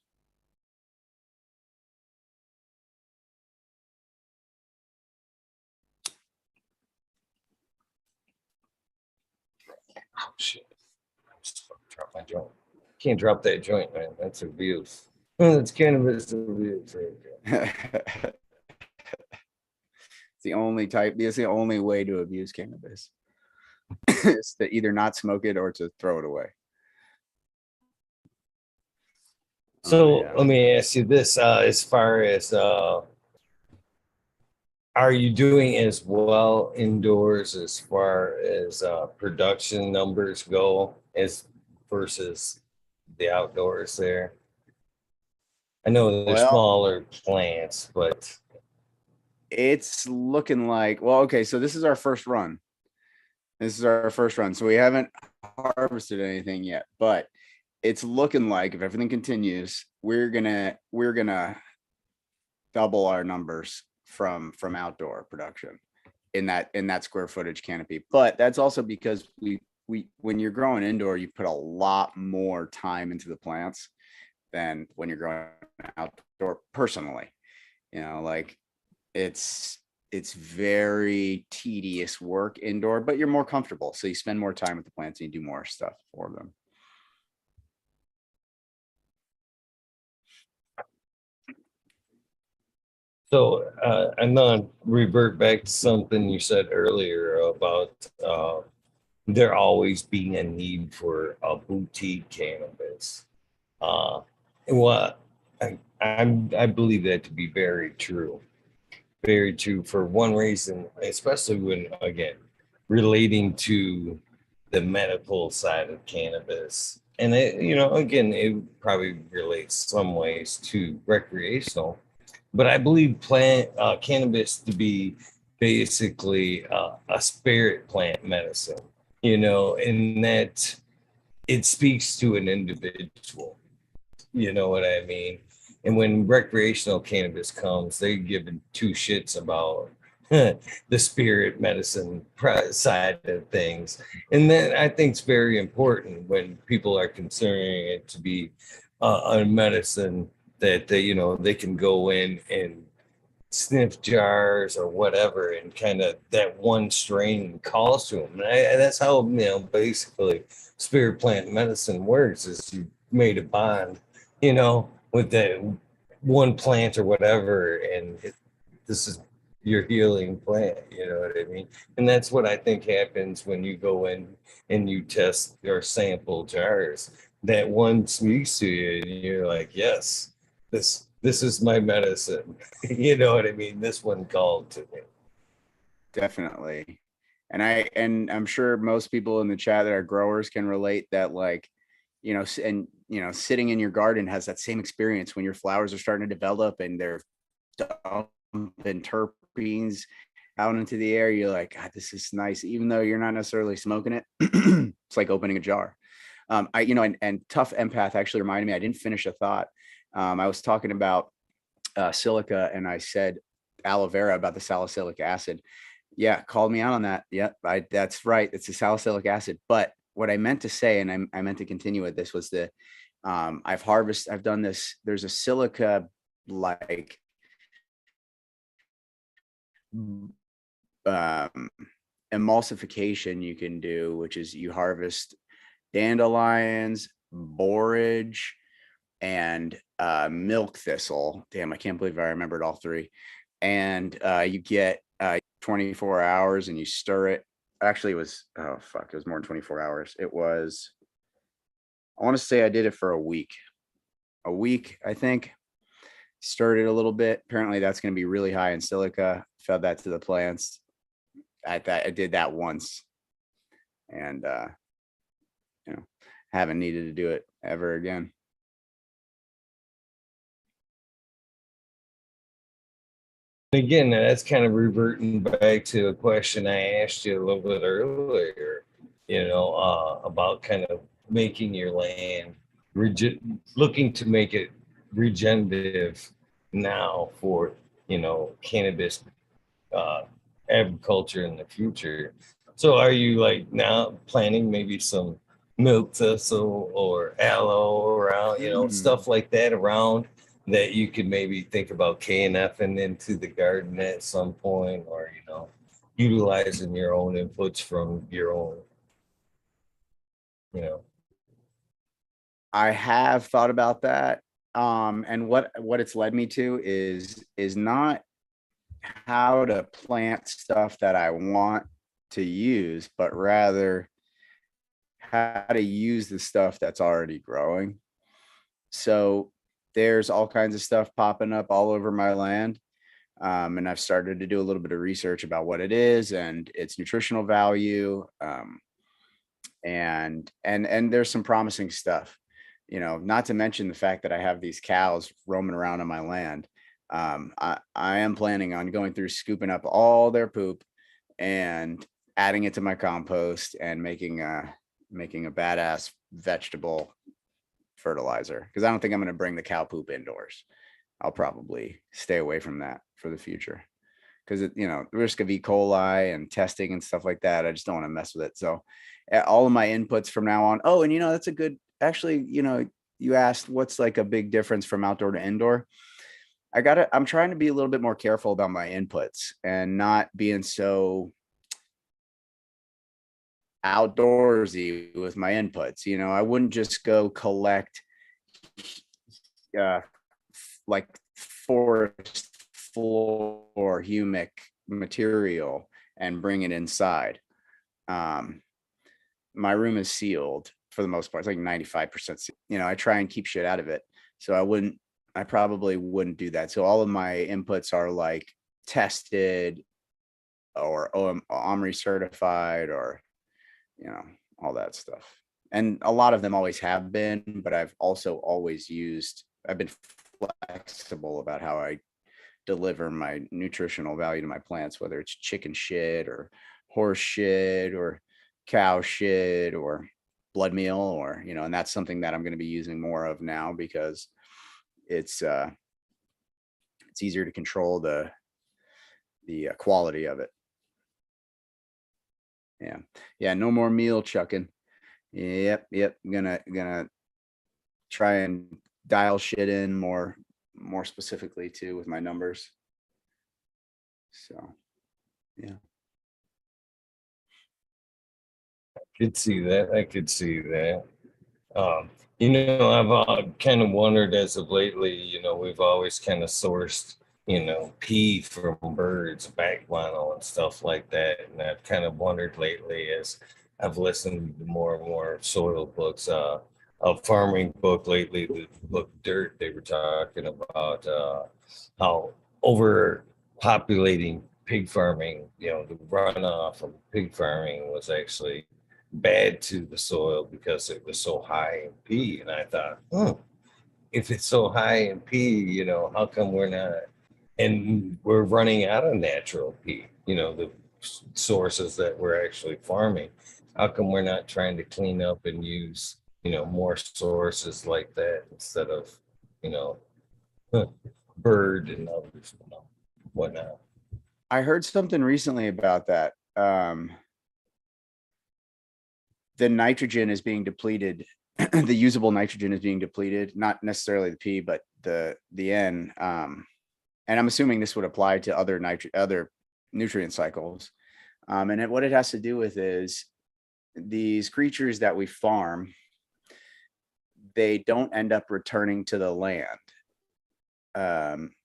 Oh shit. I just fucking dropped my joint. Can't drop that joint, man. That's abuse. It's cannabis abuse right there. It's the only way to abuse cannabis. Is to either not smoke it or to throw it away. So let me ask you this: as far as are you doing as well indoors as far as production numbers go as versus the outdoors there? I know they're smaller plants, but it's looking like, well, okay, so this is our first run. So we haven't harvested anything yet, but it's looking like if everything continues, we're gonna double our numbers from outdoor production in that square footage canopy. But that's also because we when you're growing indoor, you put a lot more time into the plants than when you're growing outdoor. Personally, like it's very tedious work indoor, but you're more comfortable, so you spend more time with the plants and you do more stuff for them. So I'm gonna revert back to something you said earlier about there always being a need for a boutique cannabis. What I believe that to be very true. Very true for one reason, especially when again relating to the medical side of cannabis. And again, it probably relates some ways to recreational, but I believe plant cannabis to be basically a spirit plant medicine, in that it speaks to an individual. You know what I mean? And when recreational cannabis comes, they give two shits about the spirit medicine side of things. And then I think it's very important when people are considering it to be a medicine that they can go in and sniff jars or whatever, and kind of that one strain calls to them. And that's how basically spirit plant medicine works: is you made a bond, with that one plant or whatever, and this is your healing plant. You know what I mean? And that's what I think happens when you go in and you test or sample jars. That one speaks to you, and you're like, yes, this this is my medicine. You know what I mean? This one called to me. Definitely. And I'm sure most people in the chat that are growers can relate that, like, sitting in your garden has that same experience when your flowers are starting to develop and they're dumping terpenes out into the air. You're like, God, this is nice, even though you're not necessarily smoking it. It's like opening a jar. And Tough Empath actually reminded me, I didn't finish a thought. I was talking about silica, and I said aloe vera about the salicylic acid. Yeah, called me out on that. Yeah, that's right. It's the salicylic acid. But what I meant to say, and I meant to continue with this, was that I've done this. There's a silica like emulsification you can do, which is you harvest dandelions, borage, and milk thistle. Damn, I can't believe I remembered all three. And you get 24 hours and you stir it. Actually, it was, oh fuck, it was more than 24 hours. It was, I want to say I did it for a week, I think. Stirred it a little bit. Apparently that's going to be really high in silica. Fed that to the plants. I did that once, and haven't needed to do it ever again. Again, that's kind of reverting back to a question I asked you a little bit earlier, about kind of making your land looking to make it regenerative now for, cannabis agriculture in the future. So are you like now planting maybe some milk thistle or aloe around, stuff like that around that you could maybe think about KNF and into the garden at some point, or utilizing your own inputs from your own, I have thought about that. And what it's led me to is not how to plant stuff that I want to use, but rather how to use the stuff that's already growing. So there's all kinds of stuff popping up all over my land. And I've started to do a little bit of research about what it is and its nutritional value. And there's some promising stuff, not to mention the fact that I have these cows roaming around on my land. I am planning on going through, scooping up all their poop and adding it to my compost and making a badass vegetable fertilizer, because I don't think I'm going to bring the cow poop indoors. I'll probably stay away from that for the future, because the risk of E. coli and testing and stuff like that, I just don't want to mess with it. So all of my inputs from now on. Oh, and that's a good, actually, you asked what's like a big difference from outdoor to indoor. I'm trying to be a little bit more careful about my inputs and not being so outdoorsy with my inputs. I wouldn't just go collect like forest floor humic material and bring it inside. My room is sealed for the most part. It's like 95% sealed. I try and keep shit out of it. So I probably wouldn't do that. So all of my inputs are like tested or OMRI certified, or all that stuff. And a lot of them always have been, but I've also always I've been flexible about how I deliver my nutritional value to my plants, whether it's chicken shit or horse shit or cow shit or blood meal, or, and that's something that I'm going to be using more of now, because it's easier to control the quality of it. Yeah. No more meal chucking. Yep. Gonna try and dial shit in more specifically too with my numbers. So, yeah. I could see that. I've kind of wondered as of lately, we've always kind of sourced, pee from birds, back guano and stuff like that. And I've kind of wondered lately, as I've listened to more and more soil books, a farming book lately, the book Dirt. They were talking about how overpopulating pig farming, the runoff of pig farming was actually bad to the soil because it was so high in P. And I thought, if it's so high in P, how come we're not? And we're running out of natural P, the sources that we're actually farming. How come we're not trying to clean up and use, more sources like that instead of, you know, bird and others, whatnot? I heard something recently about that. The nitrogen is being depleted. The usable nitrogen is being depleted, not necessarily the P, but the N. And I'm assuming this would apply to other nutrient cycles. And what it has to do with is these creatures that we farm, they don't end up returning to the land.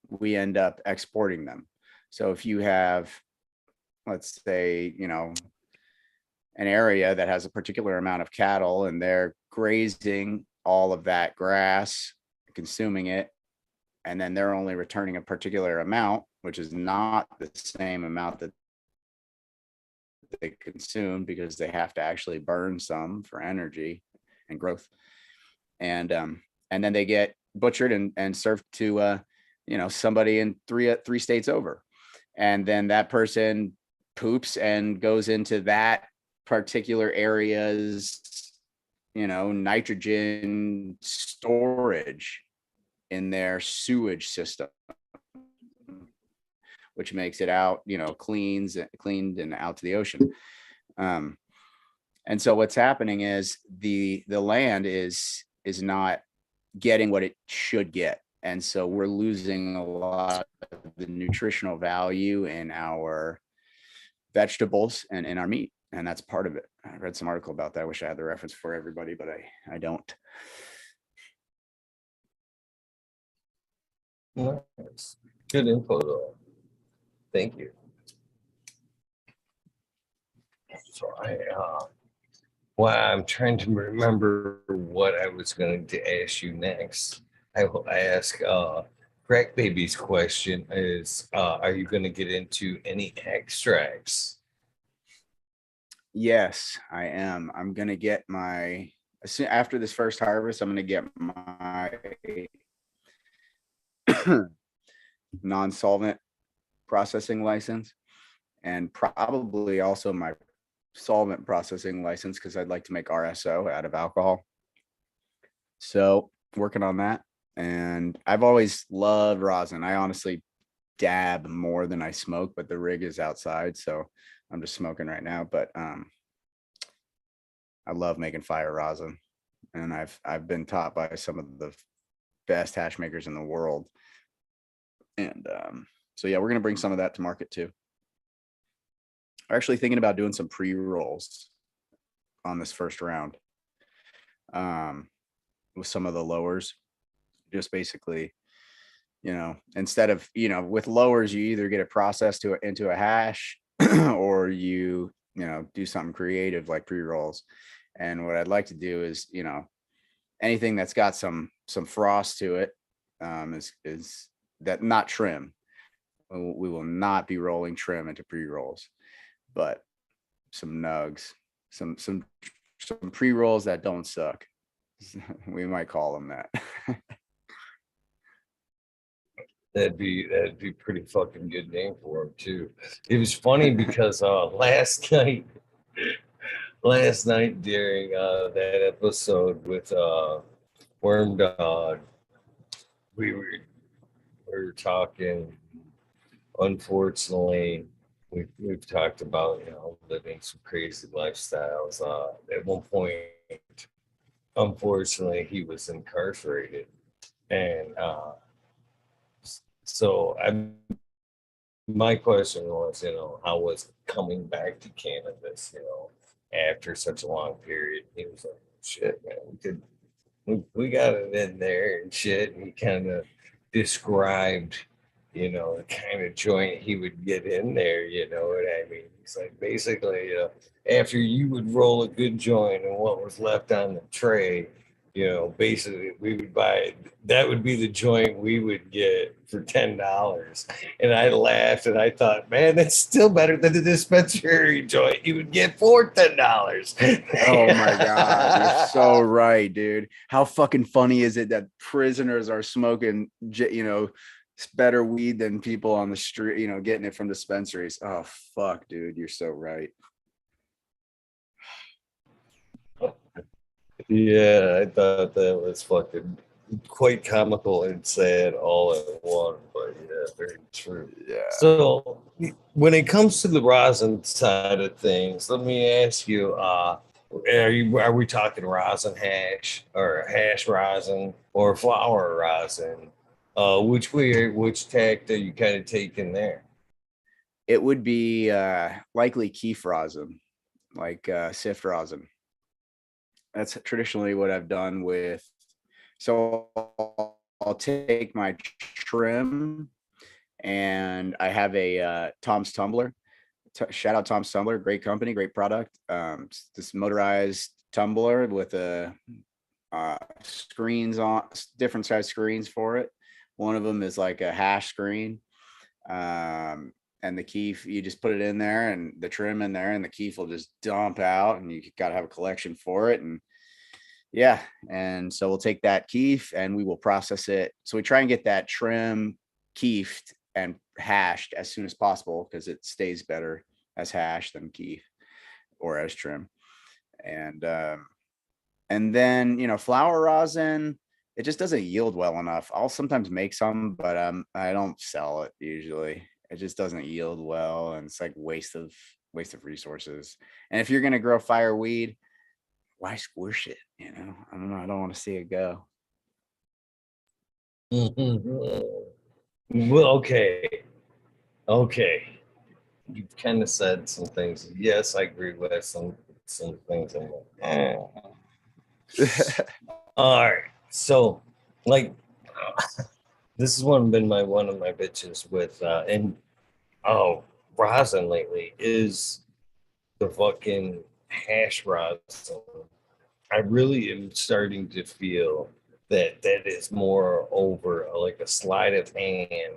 We end up exporting them. So if you have, let's say, an area that has a particular amount of cattle and they're grazing all of that grass, consuming it, and then they're only returning a particular amount, which is not the same amount that they consume because they have to actually burn some for energy and growth. And then they get butchered and served to somebody in three states over. And then that person poops and goes into that particular area's nitrogen storage in their sewage system, which makes it out, cleaned and out to the ocean. And so what's happening is the land is not getting what it should get. And so we're losing a lot of the nutritional value in our vegetables and in our meat. And that's part of it. I read some article about that. I wish I had the reference for everybody, but I don't. Nice. Good info, though. Thank you. So I'm trying to remember what I was going to ask you next. I ask Crack Baby's question is, are you going to get into any extracts? Yes, I am. I'm going to get after this first harvest, I'm going to get my non-solvent processing license and probably also my solvent processing license because I'd like to make RSO out of alcohol. So working on that. And I've always loved rosin. I honestly dab more than I smoke, but the rig is outside. So I'm just smoking right now. But I love making fire rosin. And I've been taught by some of the best hash makers in the world. And so yeah, we're gonna bring some of that to market too. We're actually thinking about doing some pre-rolls on this first round with some of the lowers. Just basically, instead of, with lowers, you either get it processed into a hash or you do something creative like pre-rolls. And what I'd like to do is, anything that's got some frost to it is that not trim. We will not be rolling trim into pre-rolls, but some nugs, some pre-rolls that don't suck. We might call them that. That'd be pretty fucking good name for him too. It was funny because last night during that episode with Worm Dog, we were talking. Unfortunately, we've talked about living some crazy lifestyles. At one point, unfortunately, he was incarcerated, and so my question was, how was coming back to cannabis, after such a long period? He was like, shit, man, we got it in there and shit. And he kind of described, the kind of joint he would get in there, you know what I mean? He's like, basically, after you would roll a good joint and what was left on the tray, You know, basically, we would buy that would be the joint we would get for $10. And I laughed and I thought, man, that's still better than the dispensary joint you would get for $10. Oh my God, you're so right, dude. How fucking funny is it that prisoners are smoking, better weed than people on the street, getting it from dispensaries? Oh, fuck, dude, you're so right. Yeah, I thought that was fucking quite comical and sad all at once, but yeah, very true. Yeah. So when it comes to the rosin side of things, let me ask you, are we talking rosin hash or hash rosin or flower rosin? Which tack are you kind of taking there? It would be likely keef rosin, like sift rosin. That's traditionally what I've done with. So I'll take my trim, and I have a Tom's Tumbler. Shout out Tom's Tumbler, great company, great product. This motorized tumbler with a screens on, different size screens for it. One of them is like a hash screen. And the keef, you just put it in there and the trim in there, and the keef will just dump out, and you got to have a collection for it. And yeah, and so we'll take that keef and we will process it. So we try and get that trim keefed and hashed as soon as possible, because it stays better as hash than keef or as trim. And then flower rosin, it just doesn't yield well enough. I'll sometimes make some, but I don't sell it usually. It just doesn't yield well, and it's like waste of resources. And if you're gonna grow fireweed, why squish it? I don't know. I don't want to see it go. Well, okay. You've kind of said some things. Yes, I agree with some things. I'm like, all right. So, like, this has been one of my bitches with and oh rosin lately is the fucking hash rosin. I really am starting to feel that that is more over like a sleight of hand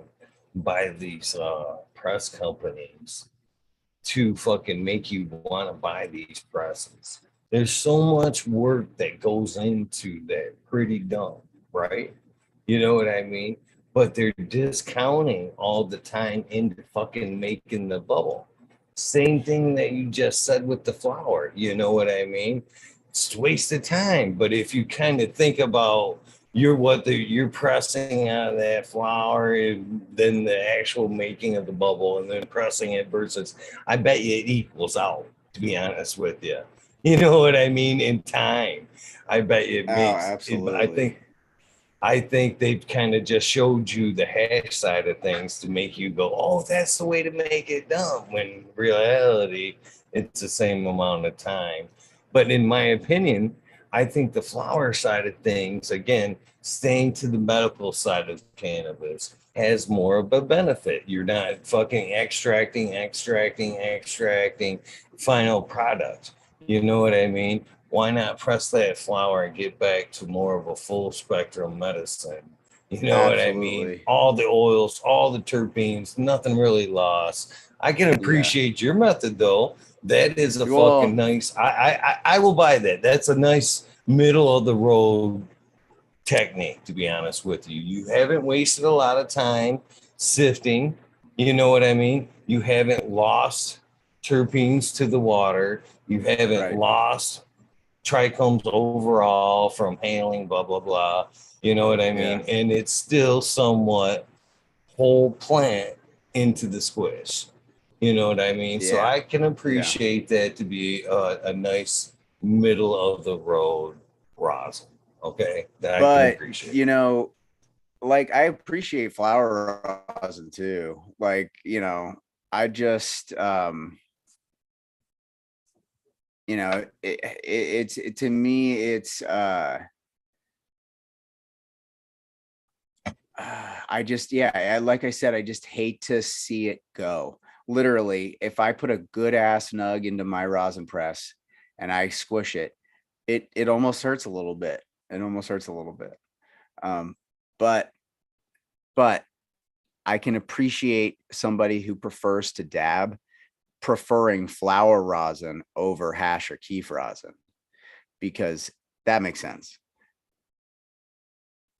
by these press companies to fucking make you want to buy these presses. There's so much work that goes into that, pretty dumb, right? You know what I mean? But they're discounting all the time into fucking making the bubble. Same thing that you just said with the flour. You know what I mean? It's a waste of time. But if you kind of think about you're pressing out of that flour, and then the actual making of the bubble, and then pressing it versus, I bet you it equals out. To be honest with you, you know what I mean. In time, I bet you it Oh, makes it. absolutely. I think they've kind of just showed you the hash side of things to make you go, oh, that's the way to make it dumb. When in reality, it's the same amount of time. But in my opinion, I think the flower side of things, again, staying to the medical side of cannabis, has more of a benefit. You're not fucking extracting final product. You know what I mean? Why not press that flower and get back to more of a full spectrum medicine? You know what I mean? Absolutely. All the oils, all the terpenes, nothing really lost. I can Yeah. appreciate your method though. That is a fucking Well, nice. I will buy that. That's a nice middle of the road technique, to be honest with you. You haven't wasted a lot of time sifting. You know what I mean? You haven't lost terpenes to the water. You haven't right. lost trichomes overall from handling, blah, blah, blah. You know what I Yeah. mean? And it's still somewhat whole plant into the squish. You know what I mean? So Yeah. I can Yeah. appreciate that to be a nice middle of the road rosin. Okay, that I can But, appreciate. like, I appreciate flower rosin too. Like, I just, to me, I just, yeah, like I said, I just hate to see it go. Literally, if I put a good ass nug into my rosin press and I squish it, it almost hurts a little bit. It almost hurts a little bit. But I can appreciate somebody who prefers to dab, preferring flower rosin over hash or keef rosin, because that makes sense.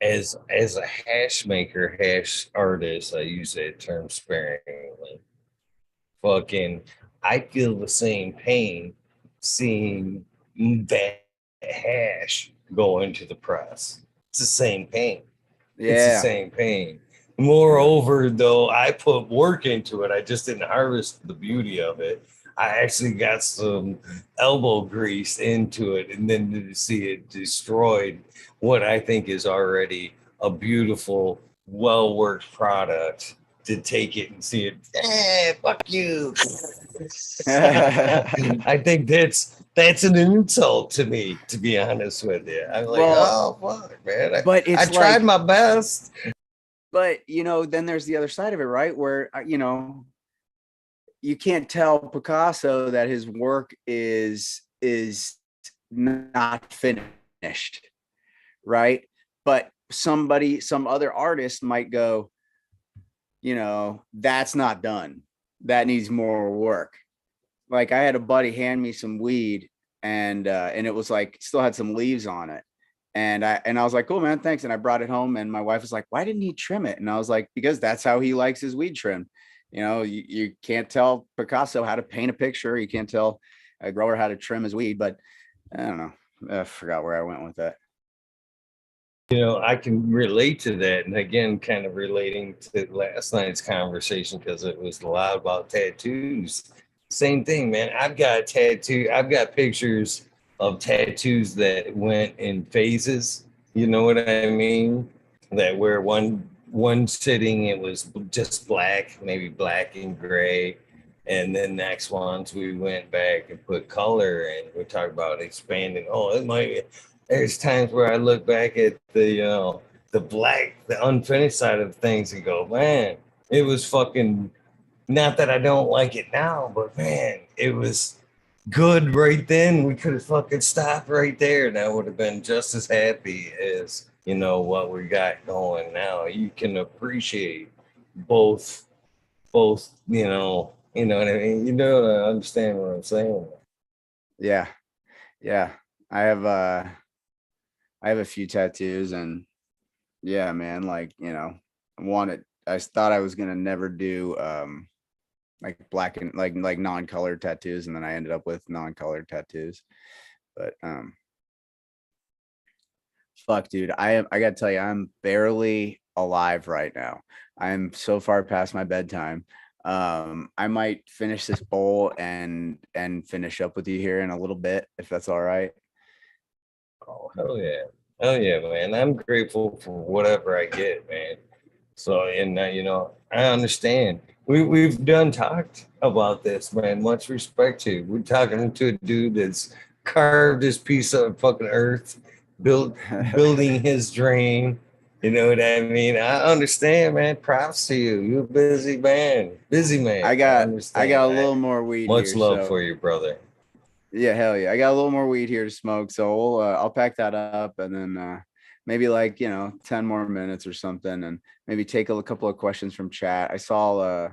As a hash maker, hash artist, I use that term sparingly. Fucking, I feel the same pain seeing that hash go into the press. It's the same pain. It's the Yeah. same pain. Moreover, though, I put work into it. I just didn't harvest the beauty of it. I actually got some elbow grease into it, and then to see it destroyed what I think is already a beautiful, well worked product, to take it and see it, fuck you. I think that's an insult to me, to be honest with you. I'm like, Well, oh fuck, man. but I it's tried like, my best. but then there's the other side of it, right? Where, you can't tell Picasso that his work is not finished, right? But some other artist might go, that's not done. That needs more work. Like, I had a buddy hand me some weed, and it was like still had some leaves on it. And I was like, cool, man, thanks. And I brought it home, and my wife was like, why didn't he trim it? And I was like, because that's how he likes his weed trimmed. You can't tell Picasso how to paint a picture. You can't tell a grower how to trim his weed. But I don't know. I forgot where I went with that. I can relate to that. And again, kind of relating to last night's conversation, because it was a lot about tattoos. Same thing, man. I've got pictures of tattoos that went in phases. You know what I mean? That where one sitting it was just black, maybe black and gray. And then next ones we went back and put color, and we talked about expanding. Oh, it might there's times where I look back at the black, the unfinished side of things and go, man, it was fucking, not that I don't like it now, but man, it was good right then. We could have fucking stopped right there, and I would have been just as happy as what we got going now. You can appreciate both, you know what I mean? I understand what I'm saying. Yeah. Yeah. I have a few tattoos, and yeah, man, like, I thought I was gonna never do like black and like non-colored tattoos, and then I ended up with non-colored tattoos. But fuck, dude, I gotta tell you, I'm barely alive right now. I'm so far past my bedtime. I might finish this bowl and finish up with you here in a little bit, if that's all right. Oh, hell yeah. Hell yeah, man. I'm grateful for whatever I get, man. So, and I understand. We've done talked about this, man. Much respect to you. We're talking to a dude that's carved this piece of fucking earth, building his dream. You know what I mean? I understand, man. Props to you. You're a busy man. Busy man. I I got understand. a little more weed Much here, love so for you, brother. yeah, hell yeah. I got a little more weed here to smoke, so I'll pack that up, and then maybe like 10 more minutes or something, and maybe take a couple of questions from chat. I saw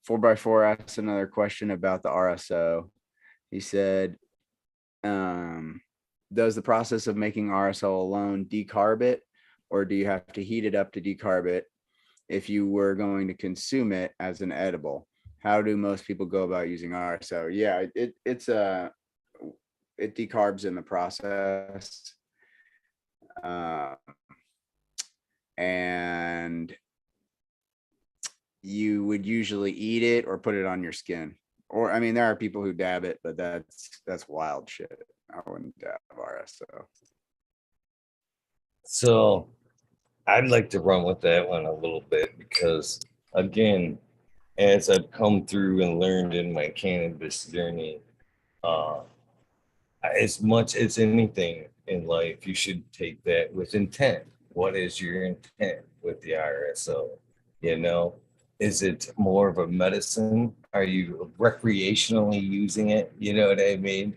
4x4 asked another question about the RSO. He said, does the process of making RSO alone decarb it, or do you have to heat it up to decarb it if you were going to consume it as an edible? How do most people go about using RSO? Yeah, it decarbs in the process. And you would usually eat it or put it on your skin. Or, I mean, there are people who dab it, but that's wild shit. I wouldn't dab RSO. So I'd like to run with that one a little bit, because again, as I've come through and learned in my cannabis journey, uh, as much as anything in life, you should take that with intent. What is your intent with the RSO? You know, is it more of a medicine? Are you recreationally using it? You know what I mean?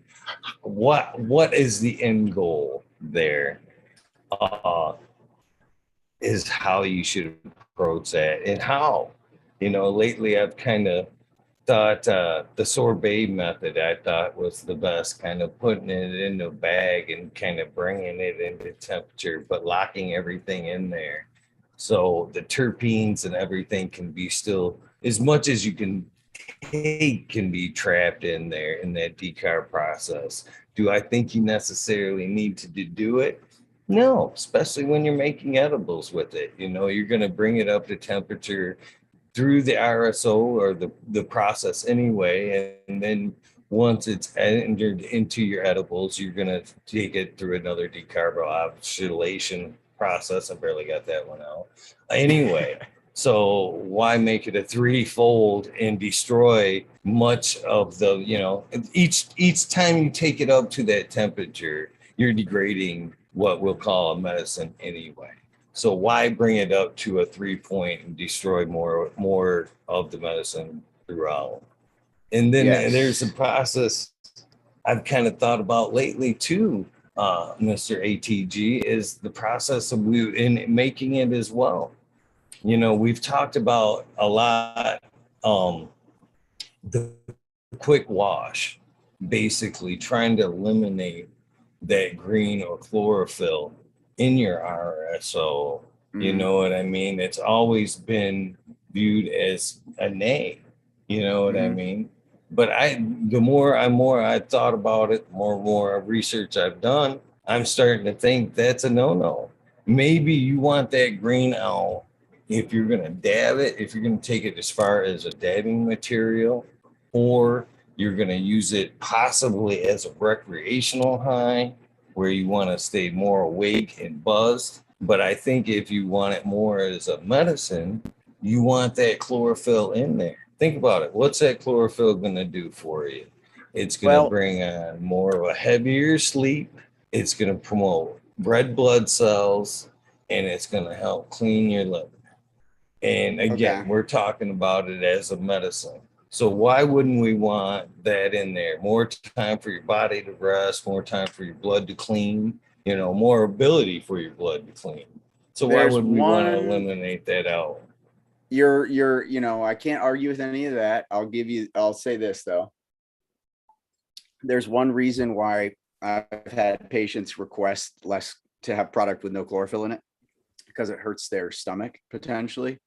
What is the end goal there? is how you should approach that. And how, you know, lately I've kind of thought the sorbet method I thought was the best, kind of putting it in a bag and kind of bringing it into temperature, but locking everything in there. So the terpenes and everything can be still, as much as you can take, can be trapped in there in that decarb process. Do I think you necessarily need to do it? No, especially when you're making edibles with it. You know, you're going to bring it up to temperature through the RSO or the process anyway. And then once it's entered into your edibles, you're going to take it through another decarboxylation process. I barely got that one out. Anyway, so why make it a threefold and destroy much of the, you know, each time you take it up to that temperature, you're degrading what we'll call a medicine anyway. So why bring it up to a 3 point and destroy more of the medicine throughout? And then there's a Yes. process I've kind of thought about lately too, Mr. ATG, is the process of in making it as well. You know, we've talked about a lot, the quick wash, basically trying to eliminate that green or chlorophyll in your RSO. You know what I mean? It's always been viewed as a nay. You know what I mean? But the more I thought about it, the more research I've done, I'm starting to think that's a no-no. Maybe you want that green out if you're gonna dab it, if you're gonna take it as far as a dabbing material, or you're gonna use it possibly as a recreational high where you want to stay more awake and buzzed. But I think if you want it more as a medicine, you want that chlorophyll in there. Think about it. What's that chlorophyll going to do for you? It's going to bring on more of a heavier sleep. It's going to promote red blood cells, and it's going to help clean your liver. And again, we're talking about it as a medicine. So why wouldn't we want that in there? More time for your body to rest, more time for your blood to clean, you know, more ability for your blood to clean. So why would we want to eliminate that out? You're, you know, I can't argue with any of that. I'll say this though. There's one reason why I've had patients request less to have product with no chlorophyll in it, because it hurts their stomach potentially.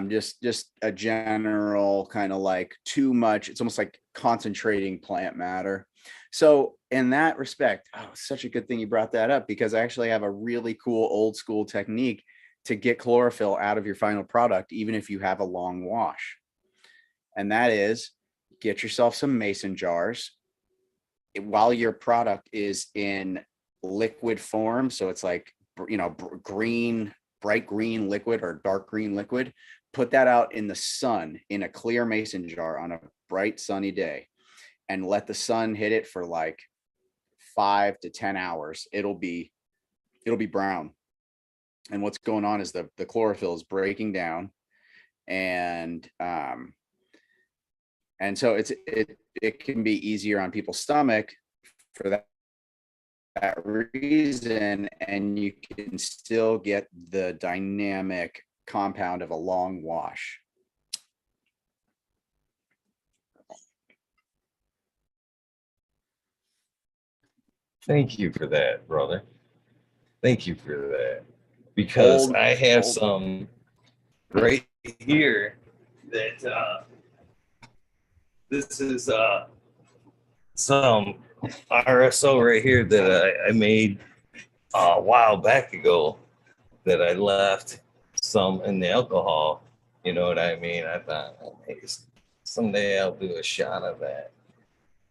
Just a general kind of like too much. It's almost like concentrating plant matter. So in that respect, it's such a good thing you brought that up, because I actually have a really cool old school technique to get chlorophyll out of your final product, even if you have a long wash. And that is, get yourself some mason jars while your product is in liquid form. So it's like, you know, bright green liquid or dark green liquid. Put that out in the sun in a clear mason jar on a bright sunny day, and let the sun hit it for like 5 to 10 hours. It'll be brown. And what's going on is the chlorophyll is breaking down, and so it can be easier on people's stomach for that reason, and you can still get the dynamic compound of a long wash. Thank you for that, brother. Thank you for that. Because I have some right here that this is some RSO right here that I made a while back ago, that I left some in the alcohol. You know what I mean? I thought, hey, someday I'll do a shot of that.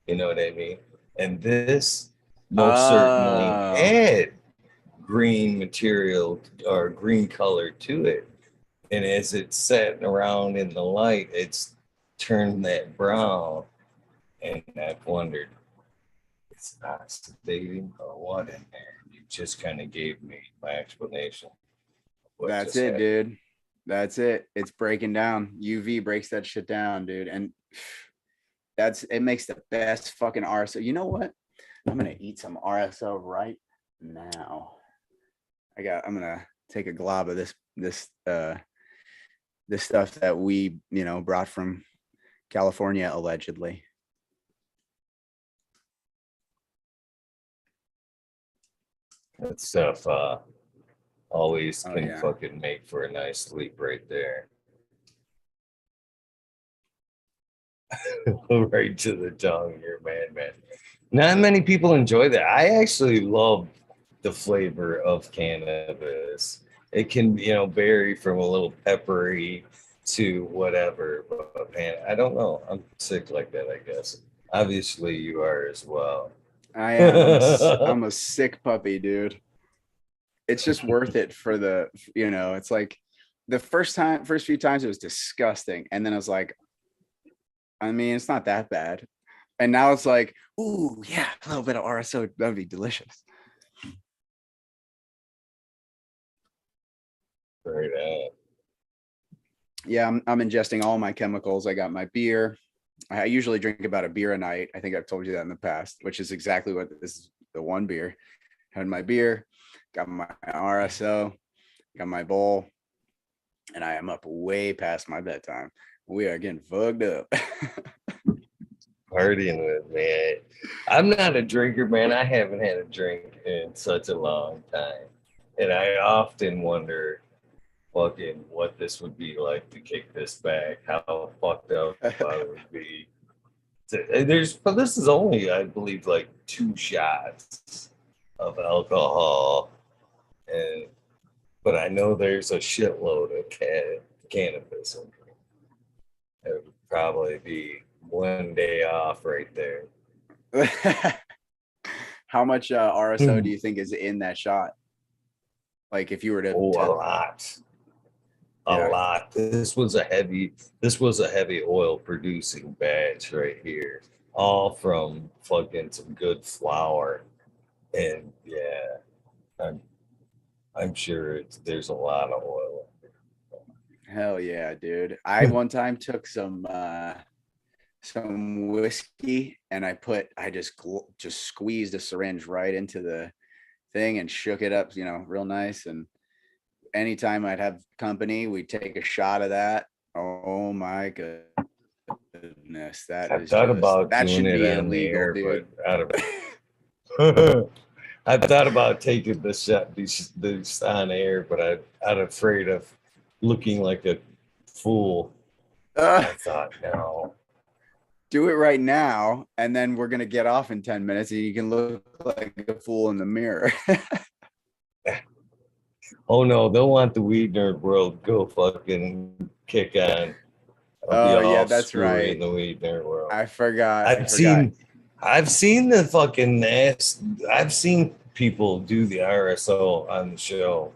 You know what I mean? And this most certainly had green material or green color to it. And as it's sat around in the light, it's turned that brown. And I've wondered, it's not sedating or what in there. You just kind of gave me my explanation. That's it, dude. That's it. It's breaking down. UV breaks that shit down, dude. And it makes the best fucking RSO. You know what? I'm gonna eat some RSO right now. I'm gonna take a glob of this stuff that we, brought from California allegedly. That stuff always Oh can yeah. fucking make for a nice sleep right there. Right to the tongue here, man. Not many people enjoy that. I actually love the flavor of cannabis. It can, vary from a little peppery to whatever. But man, I don't know. I'm sick like that, I guess. Obviously, you are as well. I am. I'm a sick puppy, dude. It's just worth it for it's like the first few times it was disgusting. And then I was like, I mean, it's not that bad. And now it's like, ooh, yeah, a little bit of RSO, that'd be delicious. Right on. Yeah, I'm ingesting all my chemicals. I got my beer. I usually drink about a beer a night. I think I've told you that in the past, which is exactly what this is, the one beer. Had my beer, got my RSO, got my bowl, and I am up way past my bedtime. We are getting fucked up. Partying with man. I'm not a drinker, man. I haven't had a drink in such a long time. And I often wonder fucking what this would be like to kick this back, how fucked up I would be. But this is only, I believe, like 2 shots of alcohol, and but I know there's a shitload of cannabis in here. It would probably be one day off right there. How much RSO do you think is in that shot? Like if you were to, a lot. A lot. This was a heavy oil producing batch right here, all from fucking some good flour, and yeah, I'm sure there's a lot of oil. Hell yeah, dude. I one time took some whiskey and I just squeezed a syringe right into the thing and shook it up, real nice. And anytime I'd have company, we'd take a shot of that. Oh my goodness. I thought about doing it on the air, dude. but out of I thought about taking the shot this on air, but I'm afraid of looking like a fool. I thought, no. Do it right now, and then we're gonna get off in 10 minutes, and you can look like a fool in the mirror. Oh no, they'll want the weed nerd world go fucking kick on. Oh yeah, that's right. In the weed nerd world. I forgot. I've seen the fucking ass. I've seen people do the RSO on the show,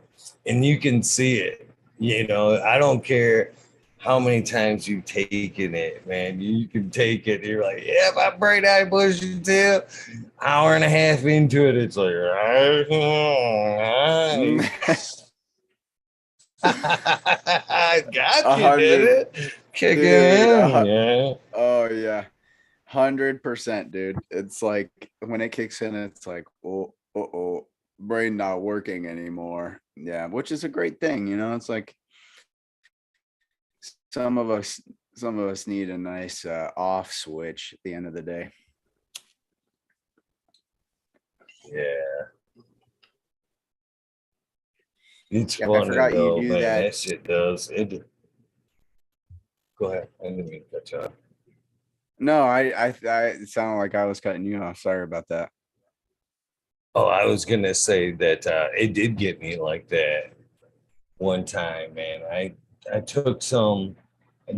and you can see it. I don't care how many times you've taken it, man. You can take it. You're like, yeah, my brain eye bushy tail. Hour and a half into it, it's like, I got you, did it? Kick it in, yeah. Oh yeah, 100%, dude. It's like when it kicks in, it's like, oh, brain not working anymore. Yeah, which is a great thing, It's like some of us need a nice off switch at the end of the day. Yeah. It's funny though, man. That shit does. Go ahead. I didn't mean to cut you off. No, it sounded like I was cutting you off. Sorry about that. Oh, I was gonna say that it did get me like that one time, man. I took some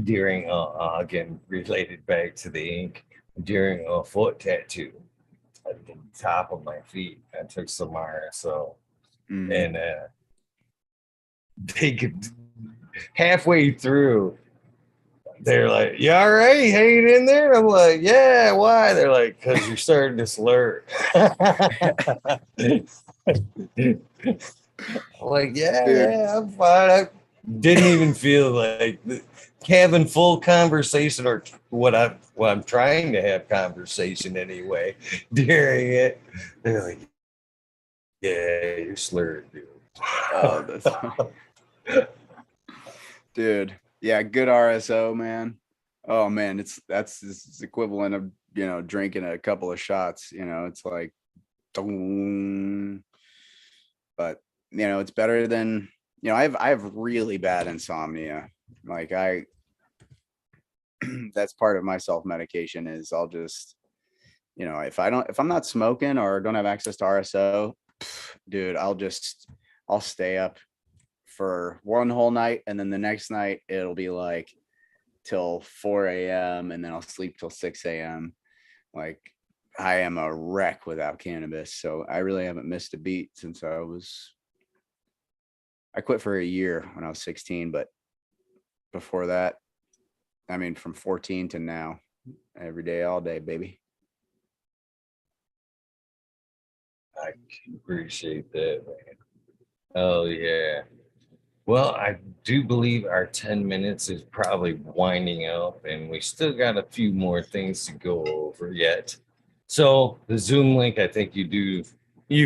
during again related back to the ink during a foot tattoo at the top of my feet. I took some RSO, and they could halfway through. They're like, "You all right? Hanging in there?" I'm like, "Yeah, why?" They're like, "Because you're starting to slur." Like, yeah, I'm fine. I didn't even feel like having full conversation or what I'm trying to have conversation anyway during it. They're like, "Yeah, you're slurred, dude." Oh, that's funny. Dude. Yeah, good RSO, man. Oh man, it's equivalent of, drinking a couple of shots, it's like, dong. But it's better than, I have really bad insomnia. Like that's part of my self-medication is I'll just, if I'm not smoking or don't have access to RSO, dude, I'll stay up for one whole night, and then the next night it'll be like till 4 a.m. and then I'll sleep till 6 a.m. Like I am a wreck without cannabis. So I really haven't missed a beat since I quit for a year when I was 16, but before that, I mean, from 14 to now, every day, all day, baby. I can appreciate that, man. Oh yeah. Well, I do believe our 10 minutes is probably winding up, and we still got a few more things to go over yet. So the Zoom link, I think you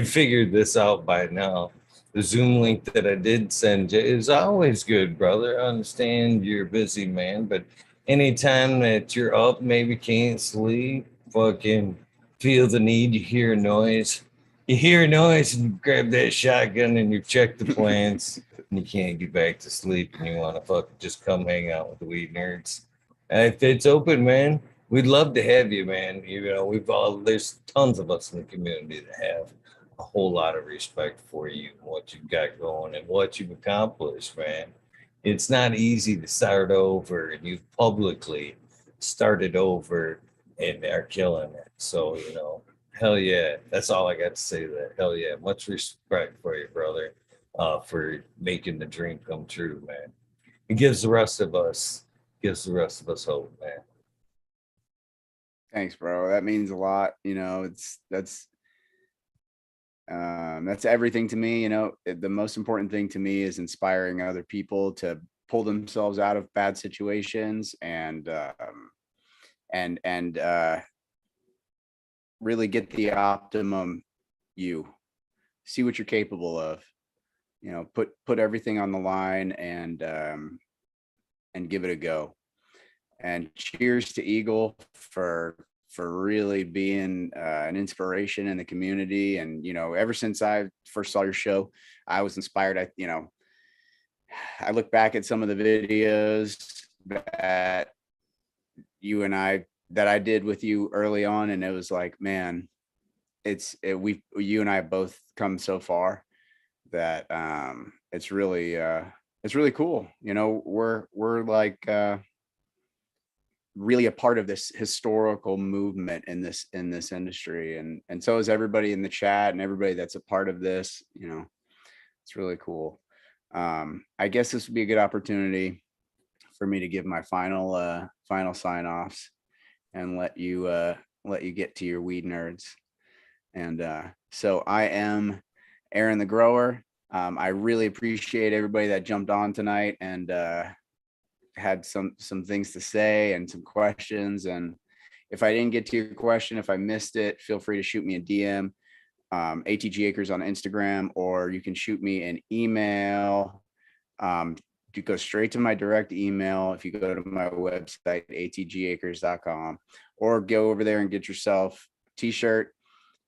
figured this out by now. The Zoom link that I did send you is always good, brother. I understand you're a busy man, but anytime that you're up, maybe can't sleep, fucking feel the need, you hear a noise and you grab that shotgun and you check the plans and you can't get back to sleep and you want to fucking just come hang out with the weed nerds. And if it's open, man, we'd love to have you, man. There's tons of us in the community that have a whole lot of respect for you and what you've got going and what you've accomplished, man. It's not easy to start over, and you've publicly started over and are killing it. So, hell yeah. That's all I got to say to that. Hell yeah. Much respect for you, brother, for making the dream come true, man. It gives the rest of us hope, man. Thanks, bro. That means a lot. That's everything to me. The most important thing to me is inspiring other people to pull themselves out of bad situations and really get the optimum you, see what you're capable of, put everything on the line and give it a go. And cheers to Eagle for really being an inspiration in the community. And ever since I first saw your show, I was inspired. I look back at some of the videos that I did with you early on, and it was like, man, you and I both come so far that it's really cool. We're like really a part of this historical movement in this industry, and so is everybody in the chat and everybody that's a part of this. It's really cool. I guess this would be a good opportunity for me to give my final sign offs and let you get to your weed nerds. And so I am Aaron the Grower. I really appreciate everybody that jumped on tonight and had some things to say and some questions. And if I didn't get to your question, if I missed it, feel free to shoot me a DM, ATG Acres on Instagram, or you can shoot me an email. You go straight to my direct email if you go to my website, atgacres.com, or go over there and get yourself a t-shirt,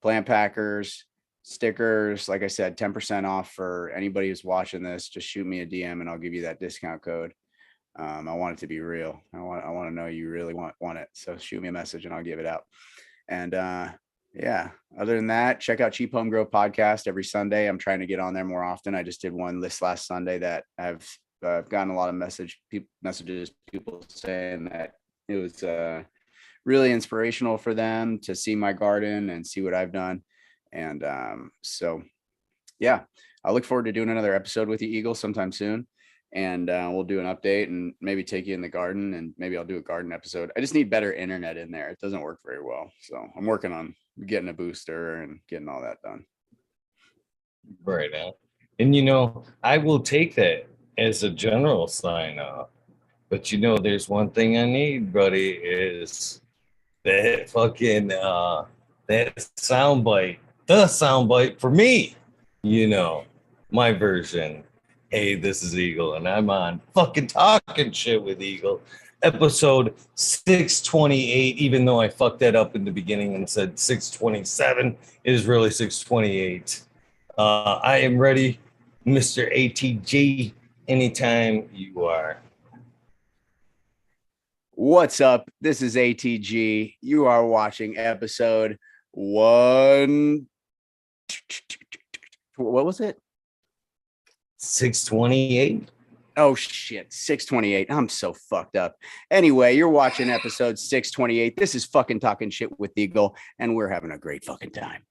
plant packers, stickers. Like I said, 10% off for anybody who's watching this. Just shoot me a DM and I'll give you that discount code. I want it to be real. I want to know you really want it. So shoot me a message and I'll give it out. And yeah, other than that, check out Cheap Home Grow podcast every Sunday. I'm trying to get on there more often. I just did one this last Sunday that I've gotten a lot of messages, people saying that it was really inspirational for them to see my garden and see what I've done. And so, yeah, I look forward to doing another episode with you, Eagle, sometime soon. And we'll do an update and maybe take you in the garden, and maybe I'll do a garden episode. I just need better internet in there. It doesn't work very well. So I'm working on getting a booster and getting all that done. Right now. And I will take that as a general sign off. But there's one thing I need, buddy, is that fucking that soundbite. The soundbite for me. my version. Hey, this is Eagle, and I'm on fucking talking shit with Eagle, episode 628. Even though I fucked that up in the beginning and said 627, it is really 628. I am ready, Mr. ATG, anytime you are. What's up? This is ATG. You are watching episode one. What was it? 628. Oh shit, 628. I'm so fucked up. Anyway, you're watching episode 628. This is fucking talking shit with Eagle, and we're having a great fucking time.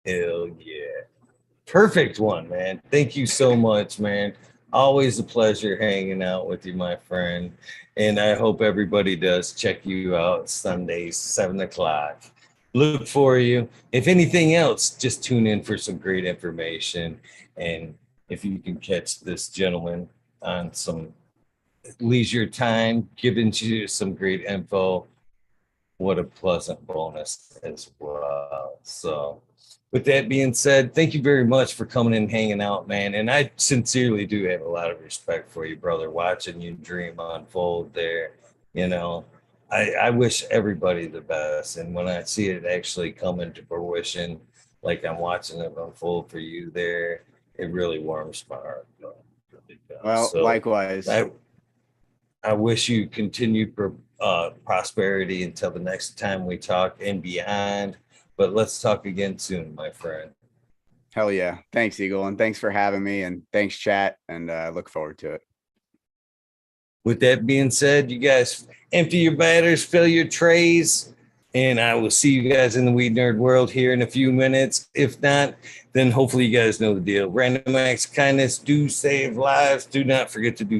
Hell yeah. Perfect one, man. Thank you so much, man. Always a pleasure hanging out with you, my friend. And I hope everybody does check you out Sundays, 7 o'clock. Look for you. If anything else, just tune in for some great information. And if you can catch this gentleman on some leisure time, giving you some great info, what a pleasant bonus as well. So with that being said, thank you very much for coming and hanging out, man. And I sincerely do have a lot of respect for you, brother, watching you dream unfold there. You know, I wish everybody the best. And when I see it actually come into fruition, like I'm watching it unfold for you there, it really warms my heart. Well, so, likewise. I wish you continued prosperity until the next time we talk and beyond. But let's talk again soon, my friend. Hell yeah. Thanks, Eagle. And thanks for having me. And thanks, chat. And I look forward to it. With that being said, you guys empty your batters, fill your trays, and I will see you guys in the Weed Nerd world here in a few minutes. If not, then hopefully you guys know the deal. Random acts of kindness do save lives. Do not forget to do